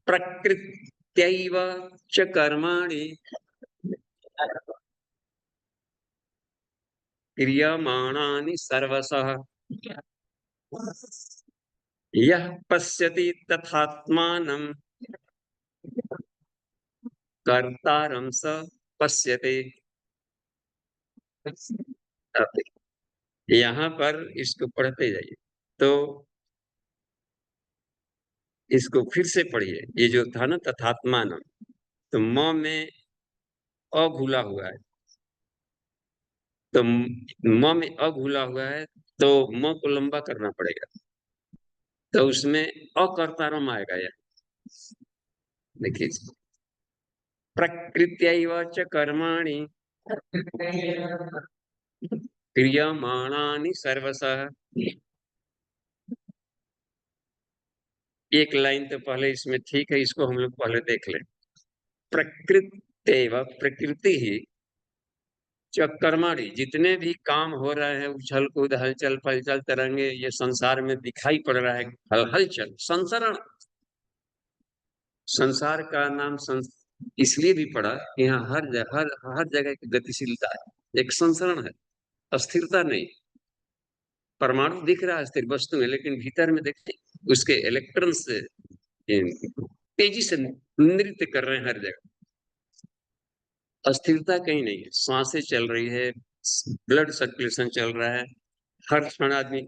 प्रकृत्यैव च कर्माणि क्रियमाणानि सर्वशः यः पश्यति तथात्मानं कर्तारं स पश्यति। यहाँ पर इसको पढ़ते जाइए, तो इसको फिर से पढ़िए। ये जो था ना तथात्मान, तो म में अ घुला हुआ है, तो म में अ घुला हुआ है, तो म को लंबा करना पड़ेगा, तो उसमें अकर्तारम आएगा। यार देखिए, प्रकृत्यैव च कर्माणि क्रियमाणानि सर्वशः। एक लाइन तो पहले इसमें ठीक है, इसको हम लोग पहले देख लें। प्रकृत्यैव, प्रकृति ही, च कर्माणि, जितने भी काम हो रहे हैं, उछल कूद, हलचल पलचल तरंगे ये संसार में दिखाई पड़ रहा है, हलचल संसरण, संसार का नाम इसलिए भी पड़ा कि यहाँ हर जगह की गतिशीलता है, एक संसरण है, अस्थिरता नहीं। परमाणु दिख रहा है स्थिर वस्तु है, लेकिन भीतर में देखिए उसके इलेक्ट्रॉन से तेजी से नृत्य कर रहे हैं हर जगह। अस्थिरता कहीं नहीं है, सांसें चल रही है, ब्लड सर्कुलेशन चल रहा है, हर क्षण आदमी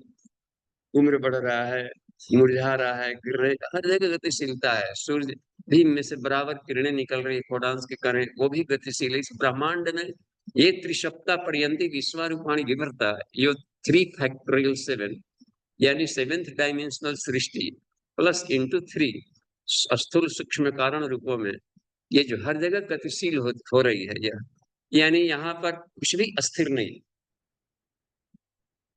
उम्र बढ़ रहा है, मुरझा रहा है, गिर रहे, हर जगह गतिशीलता है। सूर्य भी में से बराबर किरणें निकल रही है, फोटॉन्स के कण, वो भी गतिशील है। इस ब्रह्मांड में ये त्रिसप्ता पर्यंती विश्वारूपाणी विभरता है, यो 3 फैक्टोरियल 7 यानी 7th डायमेंशनल सृष्टि प्लस इंटू 3 स्थूल सूक्ष्म कारण रूपों में ये जो हर जगह गतिशील हो रही है, यह यानी यहाँ पर कुछ भी अस्थिर नहीं।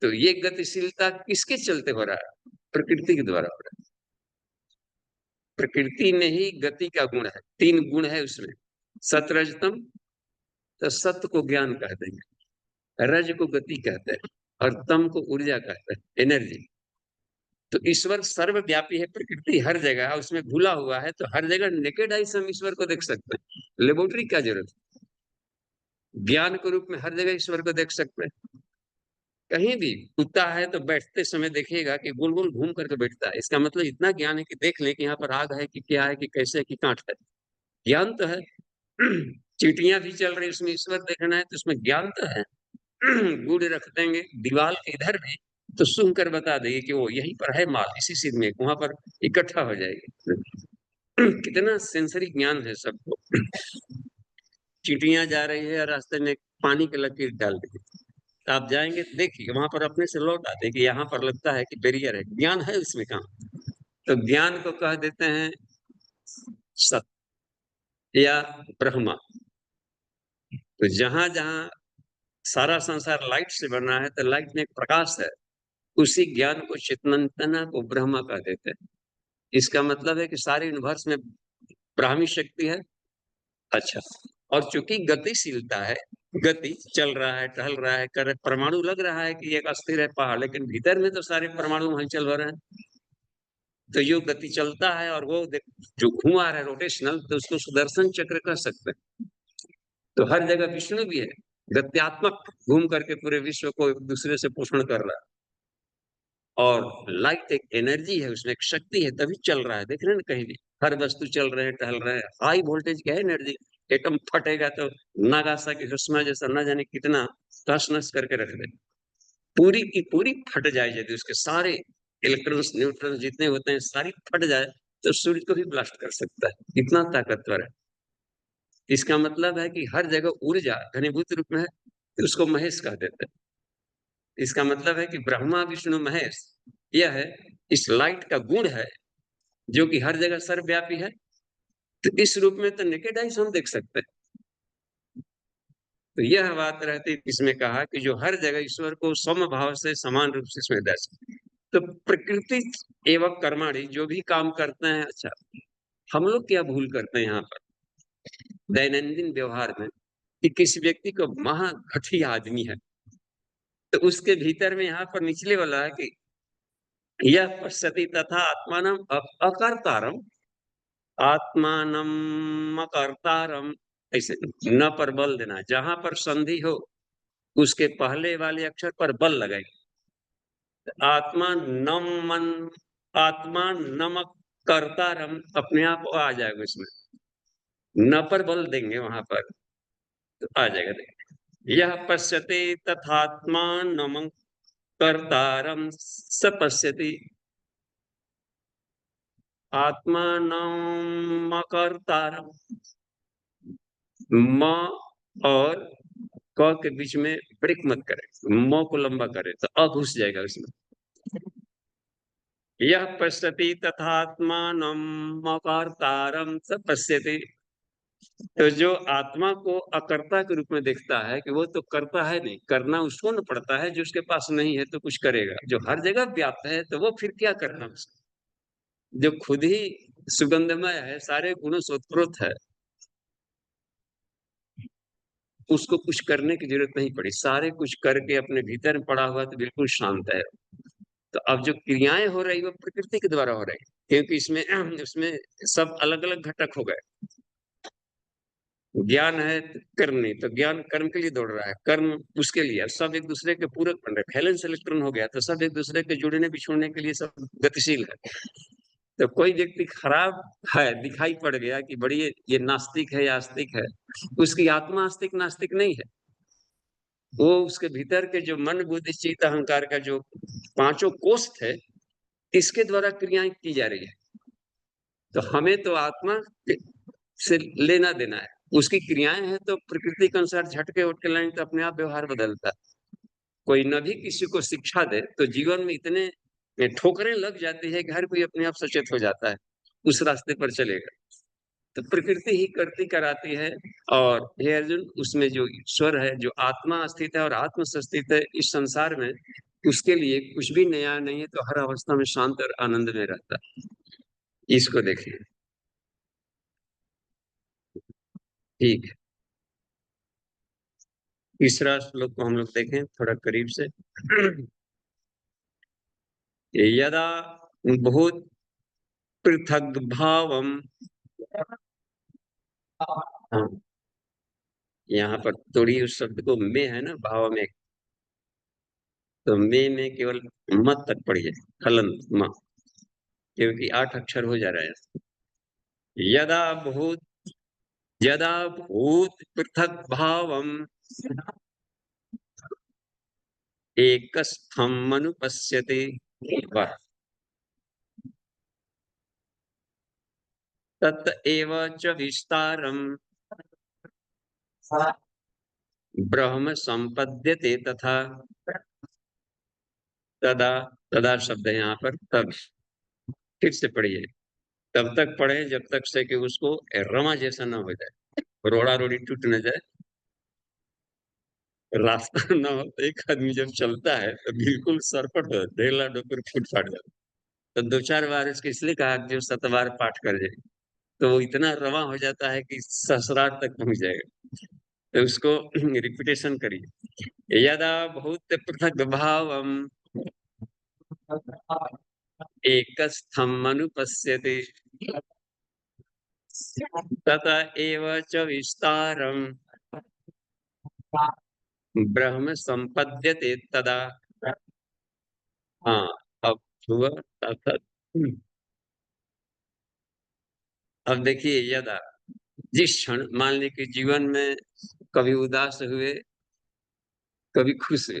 तो ये गतिशीलता किसके चलते हो रहा है? प्रकृति के द्वारा हो रहा है। प्रकृति में ही गति का गुण है, 3 गुण है उसमें। सतरजतम, तो सत्य को ज्ञान कहते हैं, रज को गति कहते हैं, और तम को ऊर्जा कहते हैं, एनर्जी। तो ईश्वर सर्वव्यापी है, प्रकृति हर जगह है, उसमें घुला हुआ है। तो हर जगह नेकेड आई से हम ईश्वर को देख सकते हैं, लेबोरेटरी क्या जरूरत है? ज्ञान के रूप में हर जगह ईश्वर को देख सकते हैं। कहीं भी कुत्ता है तो बैठते समय देखिएगा कि गोल गोल घूम करके बैठता है। इसका मतलब इतना ज्ञान है कि देख ले कि यहाँ पर आग है कि क्या है कि कैसे है कि कांट है। ज्ञान तो है। चींटियां भी चल रही, उसमें ईश्वर देखना है तो उसमें ज्ञान तो है। गुड़ रख देंगे दीवार के इधर भी तो सूंघ कर बता देगी कि वो यहीं पर है माल, इसी सीध में वहां पर इकट्ठा हो जाएगी। कितना सेंसरी ज्ञान है सबको। चींटियां जा रही है रास्ते में पानी की लकीर डाल दी, आप जाएंगे देखिए वहां पर अपने से लौट आते कि यहाँ पर लगता है कि बैरियर है। ज्ञान है उसमें काम। तो ज्ञान को कह देते हैं सत्य या ब्रह्मा। तो जहां जहां सारा संसार लाइट से बना है तो लाइट में एक प्रकाश है, उसी ज्ञान को चेतनतना को ब्रह्मा कह देते हैं। इसका मतलब है कि सारे यूनिवर्स में ब्राह्मी शक्ति है। अच्छा, और चूंकि गतिशीलता है, गति चल रहा है, टहल रहा है, कर परमाणु लग रहा है कि एक अस्थिर है पहाड़, लेकिन भीतर में तो सारे परमाणु हलचल हो रहे हैं। तो यो गति चलता है और वो जो घुमा रहा है रोटेशनल, तो उसको सुदर्शन चक्र कह सकते हैं। तो हर जगह विष्णु भी है, गत्यात्मक घूम करके पूरे विश्व को एक दूसरे से पोषण कर रहा है। और लाइट एक एनर्जी है, उसमें एक शक्ति है, तभी चल रहा है। देख रहे हैं ना, कहीं भी हर वस्तु चल रहे हैं, टहल रहे हैं। हाई वोल्टेज क्या है? एनर्जी। एटम फटेगा तो नागासाकी हिरोशिमा जैसा न जाने कितना तहस नहस करके रख दे, पूरी की पूरी फट जाए। यदि उसके सारे इलेक्ट्रॉन्स न्यूट्रॉन्स जितने होते हैं सारी फट जाए तो सूर्य को भी ब्लास्ट कर सकता है, इतना ताकतवर है। इसका मतलब है कि हर जगह ऊर्जा घनीभूत रूप में है, तो उसको महेश कह देते हैं। इसका मतलब है कि ब्रह्मा विष्णु महेश यह है, इस लाइट का गुण है जो कि हर जगह सर्वव्यापी है। तो इस रूप में तो नेकेड आइज हम देख सकते हैं। तो यह बात रहती, इसमें कहा कि जो हर जगह ईश्वर को समभाव से समान रूप से इसमें दर्श। तो प्रकृति एवं कर्माणी जो भी काम करते हैं। अच्छा, हम लोग क्या भूल करते हैं यहाँ पर दैनंदिन व्यवहार में कि किसी व्यक्ति को महाघटिया आदमी है, तो उसके भीतर में यहाँ पर निचले वाला है कि यह पश्यति तथा आत्मानम अकर्तारम, आत्मानम अकर्तारम। ऐसे न पर बल देना, जहां पर संधि हो उसके पहले वाले अक्षर पर बल लगाएंगे। आत्मा नम मन, आत्मा नमक कर्तारम, अपने आप आ जाएगा इसमें। न पर बल देंगे वहां पर तो आ जाएगा। देखिए, यह पश्यते तथात्मा नमक कर्तारम स पश्यति, आत्मा नम कर्तारम। म और क के बीच में ब्रेक मत करें, म को लंबा करें तो अ घुस जाएगा उसमें। यह पश्यति तथात्मानम अकर्तारम स पश्यति। तो जो आत्मा को अकर्ता के रूप में देखता है कि वो तो करता है नहीं, करना उसको न पड़ता है, जो उसके पास नहीं है तो कुछ करेगा। जो हर जगह व्याप्त है तो वो फिर क्या करना उसको, जो खुद ही सुगंधमय है, सारे गुणों से उत्प्रोत है, उसको कुछ करने की जरूरत नहीं पड़ी। सारे कुछ करके अपने भीतर में पड़ा हुआ तो बिल्कुल शांत है। तो अब जो क्रियाएं हो रही वो प्रकृति के द्वारा हो रही, क्योंकि इसमें उसमें सब अलग अलग घटक हो गए। ज्ञान है कर्म नहीं, तो ज्ञान कर्म के लिए दौड़ रहा है, कर्म उसके लिए, सब एक दूसरे के पूरक बन रहे। वैलेंस इलेक्ट्रॉन हो गया तो सब एक दूसरे के जुड़ने बिछुड़ने के लिए सब गतिशील है। तो कोई व्यक्ति खराब है दिखाई पड़ गया कि बड़ी ये नास्तिक है या आस्तिक है, उसकी आत्मा आस्तिक नास्तिक नहीं है। वो उसके भीतर के जो मन बुद्धि चित्त अहंकार का जो पांचों कोष थे, इसके द्वारा क्रियाएं की जा रही है। तो हमें तो आत्मा से लेना देना है, उसकी क्रियाएं हैं तो प्रकृति के अनुसार झटके उठके लाएंगे तो अपने आप व्यवहार बदलता है। कोई न भी किसी को शिक्षा दे तो जीवन में इतने ठोकरें लग जाती है कि हर कोई अपने आप सचेत हो जाता है, उस रास्ते पर चलेगा। तो प्रकृति ही करती कराती है। और हे अर्जुन, उसमें जो ईश्वर है, जो आत्मा स्थित है और आत्म से स्थित है इस संसार में, उसके लिए कुछ भी नया नहीं है, तो हर अवस्था में शांत और आनंद में रहता है। इसको देखिए। ठीक है, तीसरा श्लोक को हम लोग देखें थोड़ा करीब से। यदा भूत पृथक भावम। हाँ, यहाँ पर थोड़ी उस शब्द को में है ना, भाव में, तो में केवल मत तक पढ़िए, हलन म, क्योंकि 8 अक्षर हो जा रहा है। यदा भूत, यदा भूत पृथक भावम एकस्थम अनुपश्यते, वह तत एव च विस्तारम ब्रह्म संपद्यते तथा। तदा, तदा शब्द है यहाँ पर, तब। फिर से पढ़िए, तब तक पढ़े जब तक से कि उसको रमा जैसा ना हो जाए, रोड़ा रोड़ी टूट न जाए, रास्ता ना हो। तो एक आदमी जब चलता है तो बिल्कुल सरपट हो, ढेला डोकर फूट फाट जाता। तो 2-4 बार इसको इसलिए कहा कि जो 7 बार पाठ कर जाए, तो वो इतना रवा हो जाता है कि ससुराल तक पहुंच जाएगा। तो उसको रिपीटेशन करिए। यदा बहुत पृथक भावम एकस्थम अनुपश्यते तत एव च विस्तारम ब्रह्म संपद्यते तदा। हाँ, अब हुआ तथा। अब देखिए, यदा, जिस क्षण मान ली कि जीवन में कभी उदास हुए, कभी खुश हुए,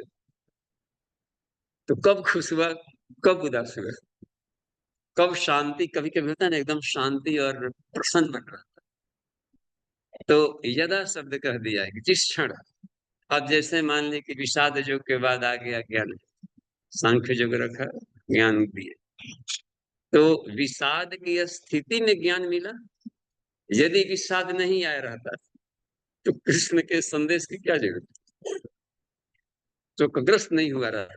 तो कब खुश हुआ, कब उदास हुआ, कब शांति, कभी कभी होता है ना एकदम शांति और प्रसन्न बन रहा, तो यदा शब्द कह दिया है कि जिस क्षण। अब जैसे मान ली कि विषाद युग के बाद आ गया ज्ञान, सांख्य युग रखा, ज्ञान दिए, तो विषाद की स्थिति में ज्ञान मिला। यदि विषाद नहीं आया रहता तो कृष्ण के संदेश की क्या जरूरत, शोकग्रस्त नहीं हुआ रहता।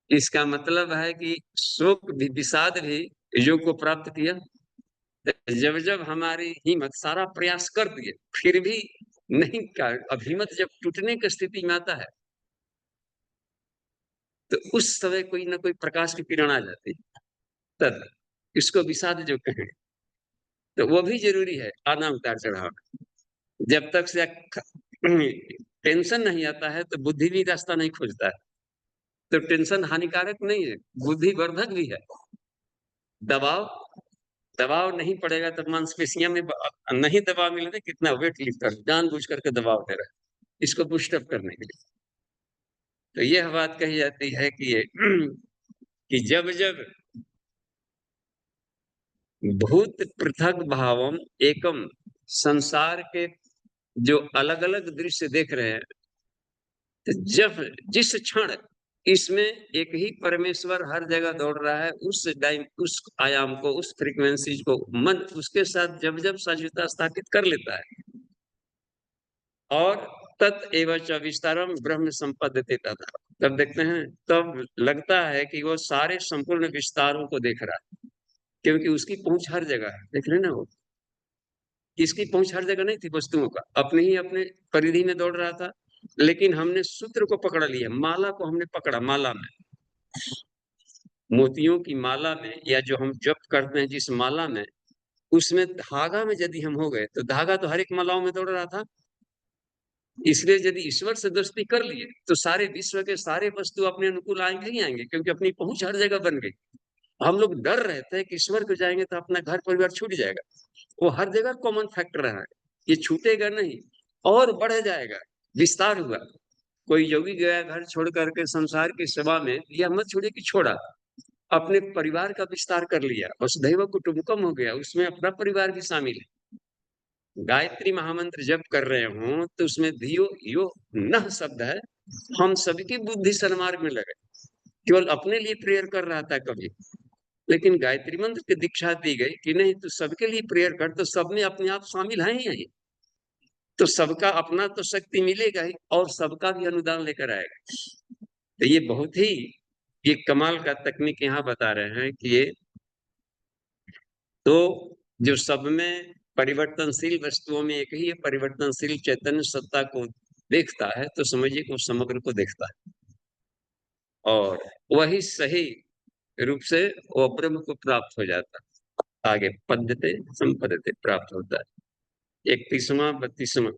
इसका मतलब है कि शोक भी, विषाद भी योग को प्राप्त किया। जब जब हमारी हिम्मत सारा प्रयास कर दिए फिर भी नहीं का, अब हिम्मत जब टूटने की स्थिति में आता है, तो उस समय कोई ना कोई प्रकाश की किरण आ जाती है, तब इसको विषाद जो कहें। तो वो भी जरूरी है, आना उतार चढ़ाव। जब तक से टेंशन नहीं आता है तो बुद्धि भी रास्ता नहीं खोजता है। तो टेंशन हानिकारक नहीं है, बुद्धि वर्धक भी है। दबाव, दबाव नहीं पड़ेगा तब मांसपेशियों में नहीं दबाव मिल रहा, कितना वेट लिफ्ट कर जानबूझ करके दबाव दे रहा है इसको बूस्टअप करने के लिए। तो यह बात कही जाती है कि ये कि जब जब भूत पृथक भावम एकम, संसार के जो अलग अलग दृश्य देख रहे हैं, तो जब जिस क्षण इसमें एक ही परमेश्वर हर जगह दौड़ रहा है, उस आयाम को, उस फ्रीक्वेंसी को मन उसके साथ जब जब सजगता स्थापित कर लेता है, और तत् एवं च विस्तारम ब्रह्म संपद्यते तथा, तब देखते हैं, तब लगता है कि वो सारे संपूर्ण विस्तारों को देख रहा है, क्योंकि उसकी पहुंच हर जगह है। देख रहे ना, वो इसकी पहुंच हर जगह नहीं थी वस्तुओं का, अपने ही अपने परिधि में दौड़ रहा था। लेकिन हमने सूत्र को पकड़ लिया, माला को हमने पकड़ा, माला में, मोतियों की माला में, या जो हम जप करते हैं जिस माला में, उसमें धागा में यदि हम हो गए, तो धागा तो हर एक मालाओं में दौड़ रहा था। इसलिए यदि ईश्वर से दोस्ती कर लिए तो सारे विश्व के सारे वस्तु अपने अनुकूल आएंगे ही आएंगे, क्योंकि अपनी पहुंच हर जगह बन गई। हम लोग डर रहे थे कि ईश्वर को जाएंगे तो अपना घर परिवार छूट जाएगा। वो हर जगह कॉमन फैक्टर रहा है, ये छूटेगा नहीं और बढ़ जाएगा, विस्तार हुआ। कोई योगी गया घर छोड़ करके संसार की सेवा में, यह मत छोड़े कि छोड़ा, अपने परिवार का विस्तार कर लिया, वसुधैव कुटुंबकम हो गया, उसमें अपना परिवार भी शामिल है। गायत्री महामंत्र जप कर रहे हो तो उसमें धियो यो नः शब्द है, हम सबकी बुद्धि सन्मार्ग में लगे। केवल अपने लिए प्रेयर कर रहा था कभी, लेकिन गायत्री मंत्र की दीक्षा दी गई कि नहीं तू सबके लिए प्रेयर कर, तो सब में अपने आप शामिल है ही है, तो सबका अपना तो शक्ति मिलेगा ही और सबका भी अनुदान लेकर आएगा। तो ये बहुत ही ये कमाल का तकनीक यहाँ बता रहे हैं कि ये तो जो सब में परिवर्तनशील वस्तुओं में एक ही ये परिवर्तनशील चैतन्य सत्ता को देखता है, तो समझिए कि वो समग्र को देखता है और वही सही रूप से वो ब्रह्म को प्राप्त हो जाता है। आगे पद्यते संपदते प्राप्त होता है। 31वां 32वां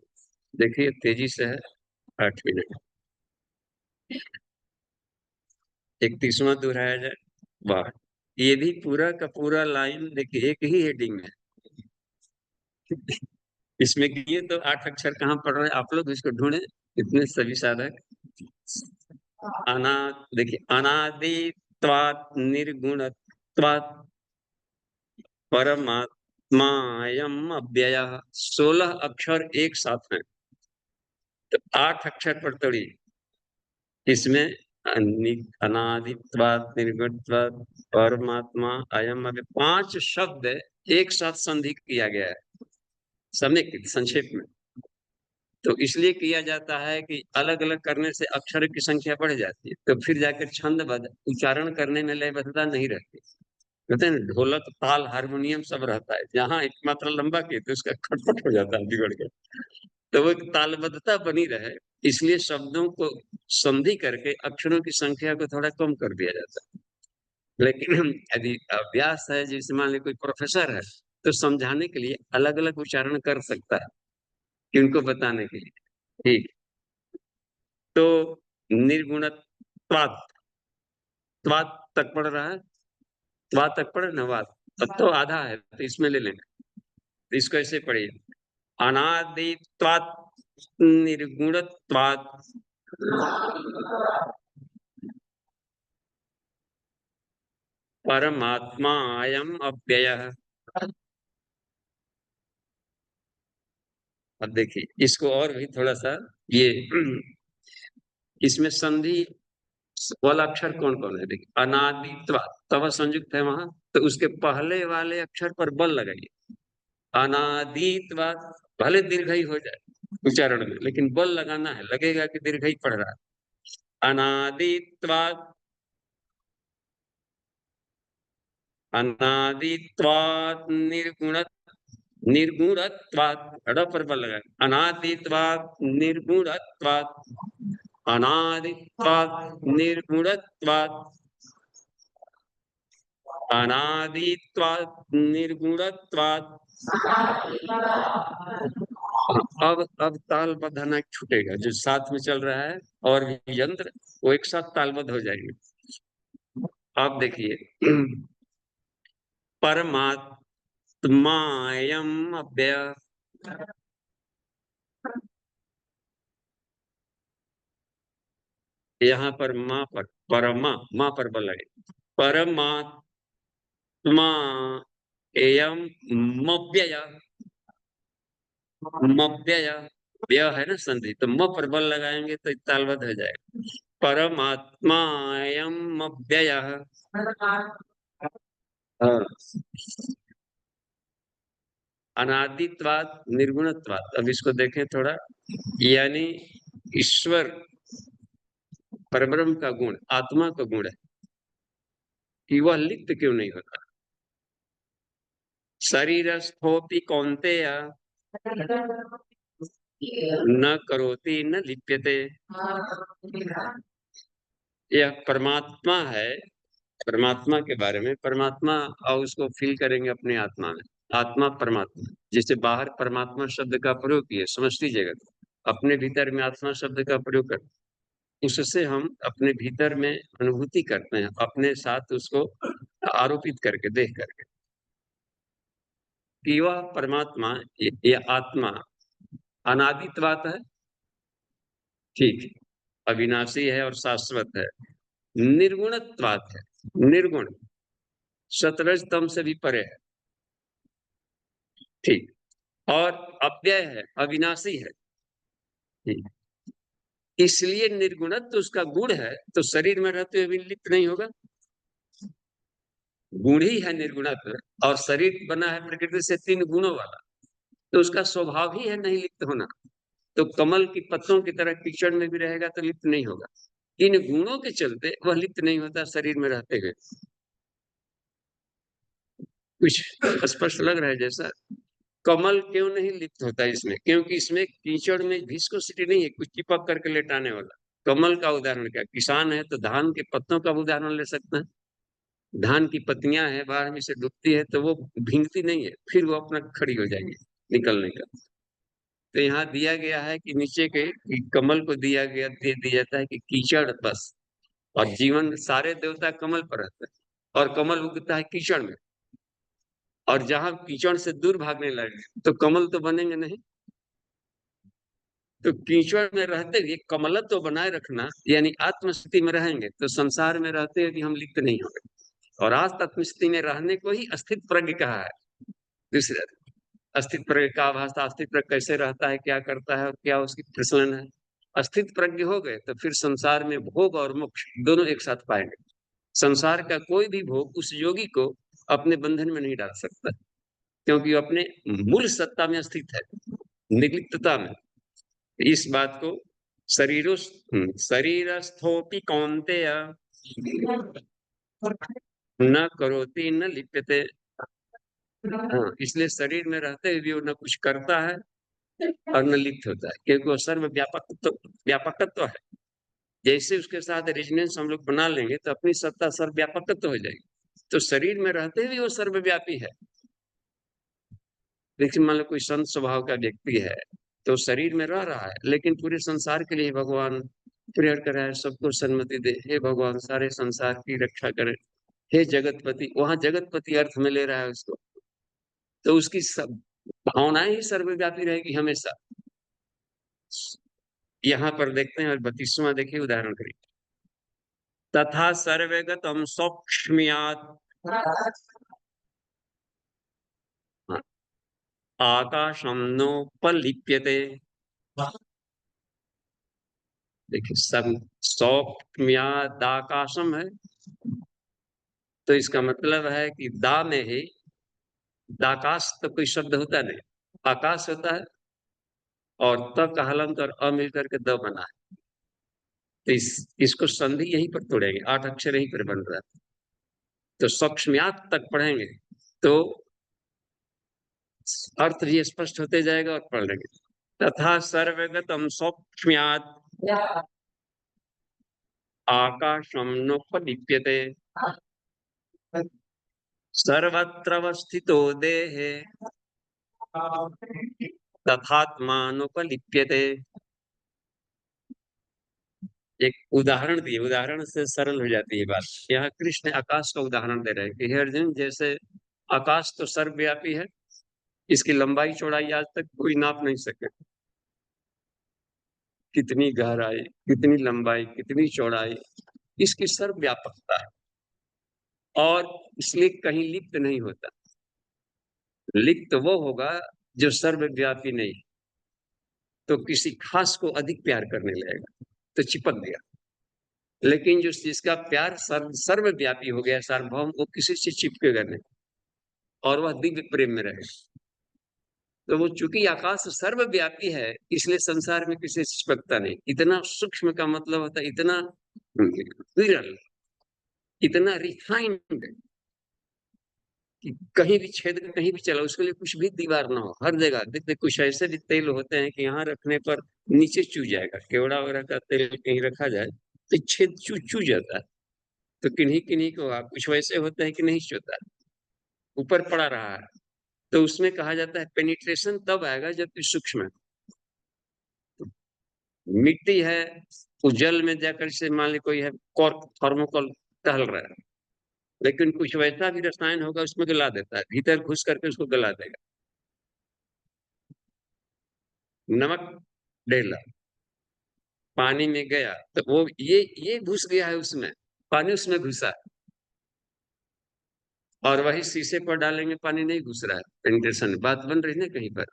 देखिए तेजी से है। 8 मिनट 31वां दोहराया जाए। वाह, ये भी पूरा का पूरा लाइन देखिए एक ही हेडिंग में। इसमें किए तो 8 अक्षर कहाँ पढ़ रहे हैं आप लोग, इसको ढूंढे इतने सभी साधक। अना देखिए अनादित्वात् निर्गुणत्वात् परमात्मायम अव्ययः। 16 अक्षर एक साथ हैं, तो 8 अक्षर पर तोड़ी। इसमें अनादित्वात् निर्गुणत्वात् परमात्मा अयम अव्यय 5 शब्द एक साथ संधि किया गया है समेकित संक्षेप में। तो इसलिए किया जाता है कि अलग अलग करने से अक्षर की संख्या बढ़ जाती है, तो फिर जाकर छंदबद्ध उच्चारण करने में लयबद्धता नहीं रहती। कहते हैं ना, ढोलक ताल हारमोनियम सब रहता है, जहाँ एक मात्रा लंबा की तो उसका खटपट हो जाता है बिगड़ के। तो वो एक तालबद्धता बनी रहे, इसलिए शब्दों को संधि करके अक्षरों की संख्या को थोड़ा कम कर दिया जाता है। लेकिन यदि अभ्यास है, जैसे मान लीजिए कोई प्रोफेसर है, तो समझाने के लिए अलग अलग उच्चारण कर सकता है कि उनको बताने के लिए। ठीक, तो निर्गुणत्वात्, त्वात् तक पढ़ रहा है, त्वात् तक पढ़े ना, वात अब तो आधा है, तो इसमें ले लेंगे। तो इसको ऐसे पढ़िए, अनादित्वात् निर्गुणत्वात् परमात्मा अयम अव्ययः। अब देखिए इसको और भी थोड़ा सा ये इसमें संधि वाला अक्षर कौन कौन है, देखिए अनादित्वा तवा संयुक्त है वहां, तो उसके पहले वाले अक्षर पर बल लगाइए। अनादित्वा, भले दीर्घई हो जाए उच्चारण में, लेकिन बल लगाना है, लगेगा कि दीर्घई पढ़ रहा है। अनादित्वा, अनादित्वात् निर्गुण, निर्गुणत्वात् ड़ पर बल लगाए। अनादित्वात् निर्गुणत्वात्, अनादित्वात् निर्गुणत्वात्, अनादित्वात् निर्गुणत्वात्। अब तालबद्ध होना छूटेगा, जो साथ में चल रहा है और यंत्र वो एक साथ तालबद्ध हो जाएंगे। आप देखिए परमात्मायम अव्यय, यहाँ पर माँ पर परमा माँ पर बल लगे। परमात्मा एयम मव्यय, मव्यय व्यय है ना संधि, तो म पर बल लगाएंगे तो तालबद्ध हो जाएगा। परमात्मायम अव्यय। हाँ, अनादित्वात् निर्गुणत्वात्। अब इसको देखें थोड़ा, यानी ईश्वर परब्रह्म का गुण, आत्मा का गुण है कि वह लिप्त क्यों नहीं होता। शरीरस्थोपि कौन्तेय न करोति न लिप्यते। यह परमात्मा है, परमात्मा के बारे में, परमात्मा और उसको फील करेंगे अपने आत्मा में। आत्मा परमात्मा, जिससे बाहर परमात्मा शब्द का प्रयोग किए समष्टि जगत, अपने भीतर में आत्मा शब्द का प्रयोग कर, उससे हम अपने भीतर में अनुभूति करते हैं, अपने साथ उसको आरोपित करके देख करके कि वह परमात्मा, ये आत्मा अनादित्वात है, ठीक, अविनाशी है और शाश्वत है। निर्गुणत्वात है, निर्गुण, सतरज तम से भी परे है, ठीक। और अव्यय है, अविनाशी है। इसलिए निर्गुणत्व उसका गुण है, तो शरीर में रहते हुए भी लिप्त नहीं होगा। गुण ही है निर्गुणत्व, और शरीर बना है प्रकृति से 3 गुणों वाला, तो उसका स्वभाव ही है नहीं लिप्त होना। तो कमल की पत्तों की तरह कीचड़ में भी रहेगा तो लिप्त नहीं होगा। इन गुणों के चलते वह लिप्त नहीं होता शरीर में रहते हुए। कुछ स्पष्ट लग रहा है जैसा? कमल क्यों नहीं लिप्त होता इसमें? क्योंकि इसमें कीचड़ में विस्कोसिटी नहीं है, कुछ चिपक करके लेटाने वाला। कमल का उदाहरण क्या? किसान है तो धान के पत्तों का उदाहरण ले सकते हैं। धान की पत्तियां हैं, बाढ़ में से डूबती है तो वो भींगती नहीं है, फिर वो अपना खड़ी हो जाएगी निकलने का। तो यहाँ दिया गया है कि नीचे के कि कमल को दे दिया जाता है कि कीचड़ बस, और जीवन सारे देवता कमल पर रहते हैं, और कमल उगता है कीचड़ में। और जहां कीचड़ से दूर भागने लगे तो कमल तो बनेंगे नहीं। तो कीचड़ में रहते हुए कमलत्व तो बनाए रखना, यानी आत्मस्थिति में रहेंगे तो संसार में रहते हुए भी हम लिप्त नहीं होंगे। और आज आत्मस्थिति में रहने को ही अस्तित्व प्रज्ञ कहा है। दूसरे अस्तित्व प्रज्ञ का आभास, अस्तित्व प्रज्ञ कैसे रहता है, क्या करता है और क्या उसकी प्रचलन है। अस्तित्व प्रज्ञ हो गए तो फिर संसार में भोग और मोक्ष दोनों एक साथ पाएंगे। संसार का कोई भी भोग उस योगी को अपने बंधन में नहीं डाल सकता, क्योंकि वो अपने मूल सत्ता में स्थित है, निर्लिप्तता में। इस बात को शरीरस्थोपि कौन्तेय न करोति न लिप्यते। हाँ, इसलिए शरीर में रहते हुए भी वो न कुछ करता है और न लिप्त होता है, क्योंकि वो सर्व व्यापकत्व है। जैसे उसके साथ रेजोनेंस हम लोग बना लेंगे तो अपनी सत्ता सर्वव्यापकत्व हो जाएगी। तो शरीर में रहते हुए वो सर्वव्यापी है। देखिए, मान लो कोई संत स्वभाव का व्यक्ति है, तो शरीर में रह रहा है लेकिन पूरे संसार के लिए भगवान प्रेयर कर रहा है, सबको सन्मति दे, हे भगवान सारे संसार की रक्षा करे, हे जगतपति। वहां जगतपति अर्थ में ले रहा है उसको, तो उसकी सब भावनाएं ही सर्वव्यापी रहेगी हमेशा। यहाँ पर देखते हैं, और 32वां देखिए उदाहरण करिए। तथा सर्वगतम सौक्ष्म्यात् आकाशम नोपलिप्यते। देखिए, सब सौक्ष्म्यात् आकाशम है, तो इसका मतलब है कि दा में ही, दाकाश तो कोई शब्द होता नहीं, आकाश होता है, और त का हलंत और अ मिलकर के द बना है। तो इसको संधि यहीं पर तोड़ेंगे, 8 अक्षर यहीं पर बन रहा है। तो सौक्ष्म्यात् तक पढ़ेंगे तो अर्थ भी स्पष्ट होते जाएगा, और पढ़ लेंगे। तथा सर्वगतम सौक्ष्म्यात् आकाशम नोपलिप्यते सर्वत्र देहे तथात्मानुपलिप्यते। एक उदाहरण दिए, उदाहरण से सरल हो जाती है बात। यहाँ कृष्ण आकाश का उदाहरण दे रहे हैं कि हे अर्जुन, जैसे आकाश तो सर्वव्यापी है, इसकी लंबाई चौड़ाई आज तक कोई नाप नहीं सके। कितनी गहराई, कितनी लंबाई, कितनी चौड़ाई, इसकी सर्वव्यापकता है, और इसलिए कहीं लिप्त नहीं होता। लिप्त वो होगा जो सर्वव्यापी नहीं, तो किसी खास को अधिक प्यार करने लगेगा तो चिपक गया। लेकिन जो जिसका प्यार सर्वव्यापी हो गया, सार्वभौम, वो किसी से चिपकेगा नहीं, और वह दिव्य प्रेम में रहे। तो वो चूंकि आकाश सर्वव्यापी है, इसलिए संसार में किसी से चिपकता नहीं। इतना सूक्ष्म का मतलब होता है इतना विरल, इतना रिफाइंड, कि कहीं भी छेद कहीं भी चला, उसके लिए कुछ भी दीवार ना हो, हर जगह। देखते कुछ ऐसे भी तेल होते हैं कि यहाँ रखने पर नीचे चू जाएगा, केवड़ा वगैरह का तेल कहीं रखा जाए तो छेद चू जाता है। तो किन्हीं किन्हीं को कुछ वैसे होते हैं कि नहीं चूता, ऊपर पड़ा रहा है। तो उसमें कहा जाता है पेनिट्रेशन तब आएगा जब सूक्ष्म है। मिट्टी है, उस जल में जाकर से मान ली कोई है कॉर्क थर्मोकोल टहल रहा है, लेकिन कुछ वैसा भी रसायन होगा उसमें गला देता है, भीतर घुस करके उसको गला देगा। नमक डेला पानी में गया तो वो ये घुस गया है उसमें, पानी उसमें घुसा है। और वही शीशे पर डालेंगे, पानी नहीं घुस रहा है, पेनिट्रेशन। बात बन रही है ना कहीं पर?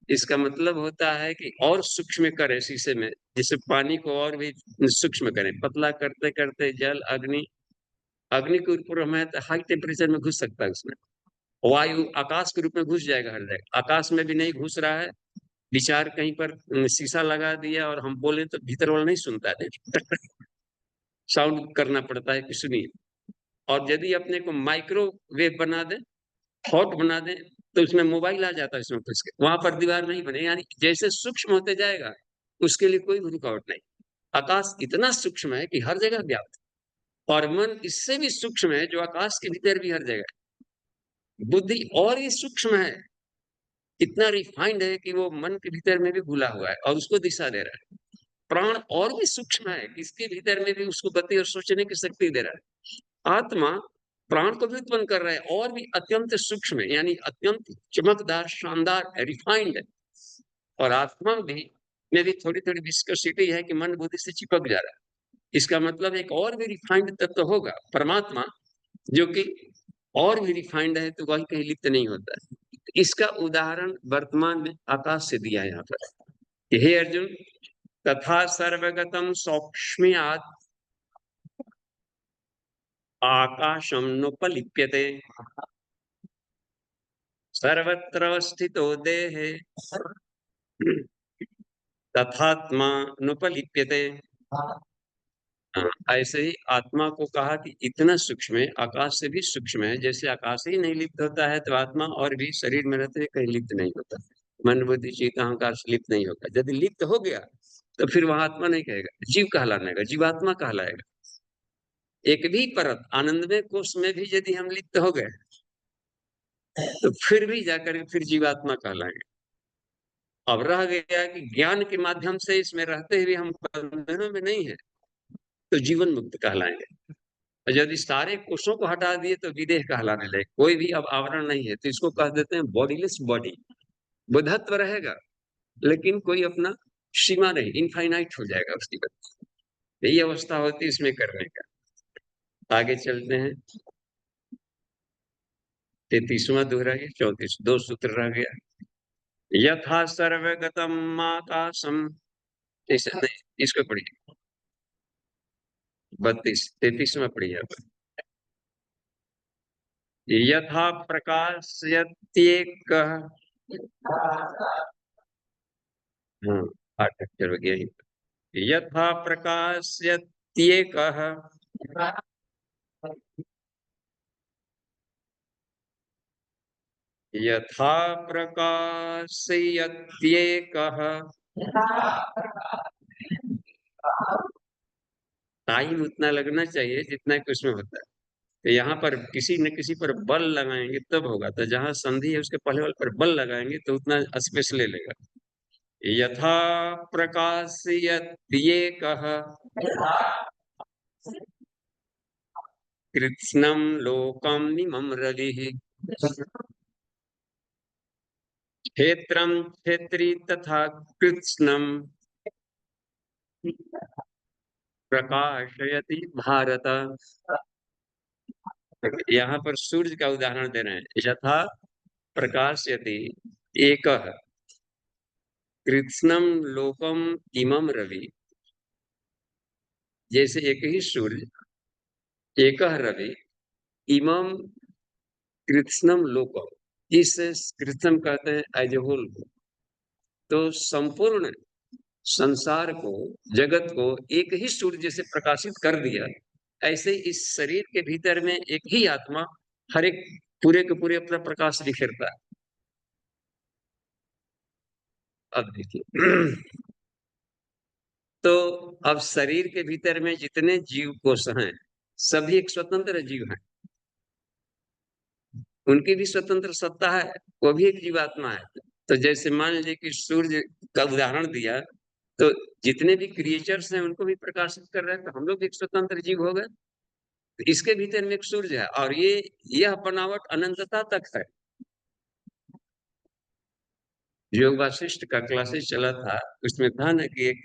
इसका मतलब होता है कि और सूक्ष्म करें शीशे में, जिससे पानी को और भी सूक्ष्म करें, पतला करते करते जल, अग्नि, अग्नि के ऊपर हमें हाई टेम्परेचर में घुस सकता है उसमें, वायु आकाश के रूप में घुस जाएगा हर जगह, आकाश में भी नहीं घुस रहा है। विचार कहीं पर शीशा लगा दिया और हम बोले तो भीतर वाला नहीं सुनता है साउंड करना पड़ता है कि सुनिए। और यदि अपने को माइक्रोवेव बना दे, हॉट बना दें, तो उसमें मोबाइल आ जाता है इसमें घुस के, वहां पर दीवार नहीं बने, यानी जैसे सूक्ष्म होते जाएगा उसके लिए कोई भी रुकावट नहीं। आकाश इतना सूक्ष्म है कि हर जगह व्याप्त है, और मन इससे भी सूक्ष्म है जो आकाश के भीतर भी हर जगह है। बुद्धि और ही सूक्ष्म है, इतना रिफाइंड है कि वो मन के भीतर में भी घुला हुआ है और उसको दिशा दे रहा है। प्राण और भी सूक्ष्म है, इसके भीतर में भी उसको गति और सोचने की शक्ति दे रहा है। आत्मा प्राण को भी उत्पन्न कर रहा है और भी अत्यंत सूक्ष्म है, यानी अत्यंत चमकदार, शानदार, रिफाइंड है। और आत्मा भी में भी थोड़ी थोड़ी विस्कोसिटी है कि मन बुद्धि से चिपक जा रहा है। इसका मतलब एक और भी रिफाइंड तत्व होगा परमात्मा, जो कि और भी रिफाइंड है, तो वही कहीं लिप्त नहीं होता है। इसका उदाहरण वर्तमान में आकाश से दिया है यहाँ पर कि हे अर्जुन, तथा सर्वगतम सौक्ष्म्यात् आकाशम नोपलिप्यते सर्वत्र स्थितो देहे तथात्मा नुपलिप्यते। ऐसे ही आत्मा को कहा कि इतना सूक्ष्म है, आकाश से भी सूक्ष्म है। जैसे आकाश ही नहीं लिप्त होता है, तो आत्मा और भी शरीर में रहते हुए कहीं लिप्त नहीं होता। मन बुद्धि चित्त अहंकार से लिप्त नहीं होगा। यदि लिप्त हो गया तो फिर वहां आत्मा नहीं कहेगा, जीव कहलाने का, जीवात्मा कहलाएगा। एक भी परत आनंदमय कोष में भी यदि हम लिप्त हो गए तो फिर भी जाकर फिर जीवात्मा कहलाएंगे। अब रह गया कि ज्ञान के माध्यम से इसमें रहते हुए हम बंधनों में नहीं है, तो जीवन मुक्त कहलाएंगे। और यदि सारे कोषों को हटा दिए तो विदेह कहलाने लगे, कोई भी अब आवरण नहीं है, तो इसको कह देते हैं बॉडीलेस बॉडी। बुद्धत्व रहेगा लेकिन कोई अपना सीमा नहीं, इनफाइनाइट हो जाएगा उसकी बात। यही अवस्था होती है इसमें करने का। आगे चलते हैं। 33वां दोहरा गया, 34 दो सूत्र रह गया। यथा सर्वगतम आकाशम, ऐसा नहीं, इसको पढ़िए। 33वां पढ़िए आप। यथा प्रकाशयत्येक, हाँ 8 अक्षर हो गया ही। यथा प्रकाशयत्येकः, यथा प्रकाशयत्येकः, टाइम उतना लगना चाहिए जितना कि उसमें होता है। तो यहाँ पर किसी न किसी पर बल लगाएंगे तब होगा, तो जहां संधि है उसके पहले वाले पर बल लगाएंगे तो उतना स्पेस ले लेगा। यथा प्रकाशयत्येकः कृत्स्नं लोकमिमं रविः क्षेत्रं क्षेत्री तथा कृत्स्नं प्रकाशयति भारत। यहाँ पर सूर्य का उदाहरण दे रहे हैं। यथा प्रकाशयति एकः कृत्स्नं लोकम इमं रवि, जैसे एक ही सूर्य, एकः रवि, इमं कृत्स्नं लोकम, इस कृत्स्नं कहते हैं एज ए होल। तो संपूर्ण संसार को, जगत को एक ही सूर्य जैसे प्रकाशित कर दिया, ऐसे इस शरीर के भीतर में एक ही आत्मा हर एक पूरे के पूरे अपना प्रकाश बिखेरता है। अब देखिए तो अब शरीर के भीतर में जितने जीव कोष हैं सभी एक स्वतंत्र जीव हैं, उनकी भी स्वतंत्र सत्ता है, वो भी एक जीवात्मा है। तो जैसे मान लीजिए कि सूर्य का उदाहरण दिया, तो जितने भी क्रिएचर्स हैं उनको भी प्रकाशित कर रहे हैं, तो हम लोग एक स्वतंत्र जीव हो गए। तो इसके भीतर में एक सूर्य है और यह बनावट अनंतता तक है। योग वासिष्ठ का क्लासेस चला था, उसमें था ना कि एक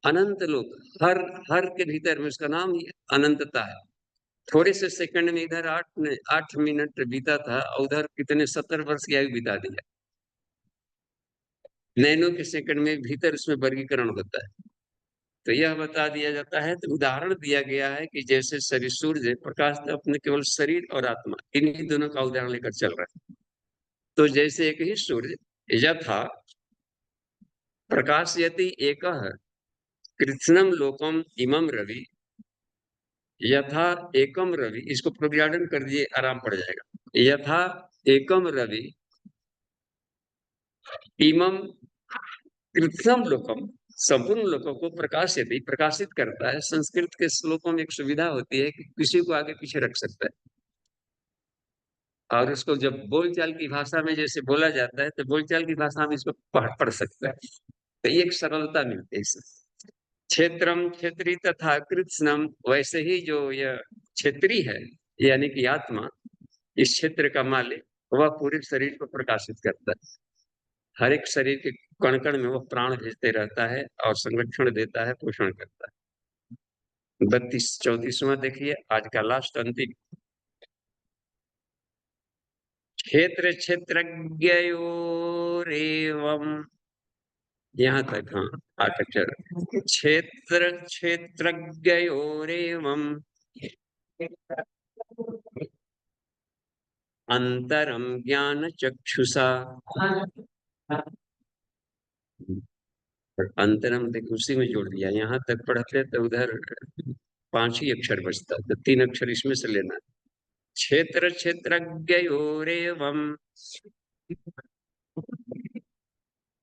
अनंत लोक, हर हर के भीतर में उसका नाम ही अनंतता है। थोड़े से सेकंड में इधर 8 मिनट बीता था, उधर कितने 70 वर्ष की आयु बिता दिया। नैनो के सेकंड में भीतर उसमें वर्गीकरण होता है। तो यह बता दिया जाता है, तो उदाहरण दिया गया है कि जैसे शरीर सूर्य प्रकाश तो अपने केवल शरीर और आत्मा इन्हीं दोनों का उदाहरण लेकर चल रहा है। तो जैसे एक ही सूर्य यथा प्रकाशयति एकः कृत्स्नम लोकम इमम रवि, यथा एकम रवि, इसको प्रज्ञापन कर दिए आराम पड़ जाएगा। यथा एकम रवि इमम कृत्स्नम लोकम, संपूर्ण लोकों को प्रकाशित प्रकाशित करता है। संस्कृत के श्लोकों में एक सुविधा होती है कि किसी को आगे पीछे रख सकता है, और उसको जब बोलचाल की भाषा में जैसे बोला जाता है तो बोलचाल की भाषा में इसको पढ़ सकता है। तो ये एक सरलता मिलती है इससे। क्षेत्रम क्षेत्री तथा कृत्स्नम, वैसे ही जो यह क्षेत्री है यानी कि आत्मा, इस क्षेत्र का मालिक, वह पूरे शरीर को प्रकाशित करता है। हर एक शरीर के कण कण में वह प्राण भेजते रहता है और संरक्षण देता है, पोषण करता है। 32-34वां देखिए, आज का लास्ट अंतिम। क्षेत्र क्षेत्रज्ञयोरेवम्, यहाँ तक, हाँ 8 अक्षर। क्षेत्र क्षेत्रज्ञयोरेवम् अंतरम ज्ञान चक्षुषा, अंतरम देखो उसी में जोड़ दिया। यहाँ तक पढ़ते तो उधर 5 ही अक्षर बचता, तो 3 अक्षर इसमें से लेना। क्षेत्र क्षेत्रज्ञयोरेवम्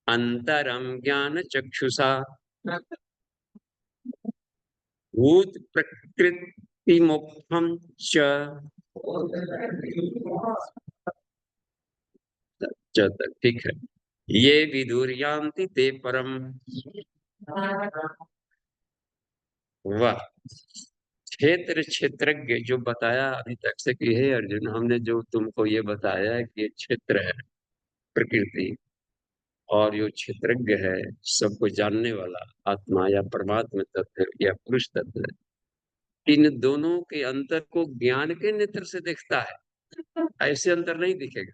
अंतरम ज्ञान चक्षुषा भूत प्रकृति मोक्षम च, ठीक है। ये विदुर्यान्ति ते परम, वाह। क्षेत्र क्षेत्रज्ञ जो बताया अभी तक से कि हे अर्जुन, हमने जो तुमको ये बताया है कि ये क्षेत्र है प्रकृति, और जो क्षेत्रज्ञ है सबको जानने वाला आत्मा या परमात्मा तत्व या पुरुष तत्व, इन दोनों के अंतर को ज्ञान के नेत्र से देखता है। ऐसे अंतर नहीं दिखेगा,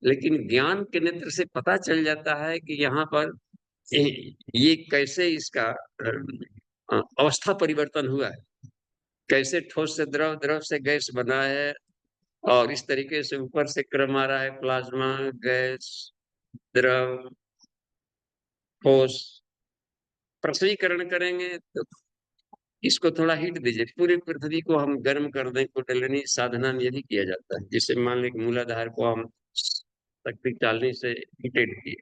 लेकिन ज्ञान के नेत्र से पता चल जाता है कि यहाँ पर ये कैसे इसका अवस्था परिवर्तन हुआ है, कैसे ठोस से द्रव, द्रव से गैस बना है, और इस तरीके से ऊपर से क्रम आ रहा है, प्लाज्मा, गैस, द्रव, ठोस। पृथ्वीकरण करेंगे तो इसको थोड़ा हीट दीजिए, पूरी पृथ्वी को हम गर्म कर दें, कुंडलिनी साधना में यही किया जाता है। जिससे मान लें मूलाधार को हम शक्ति चालनी से हीटेड किए,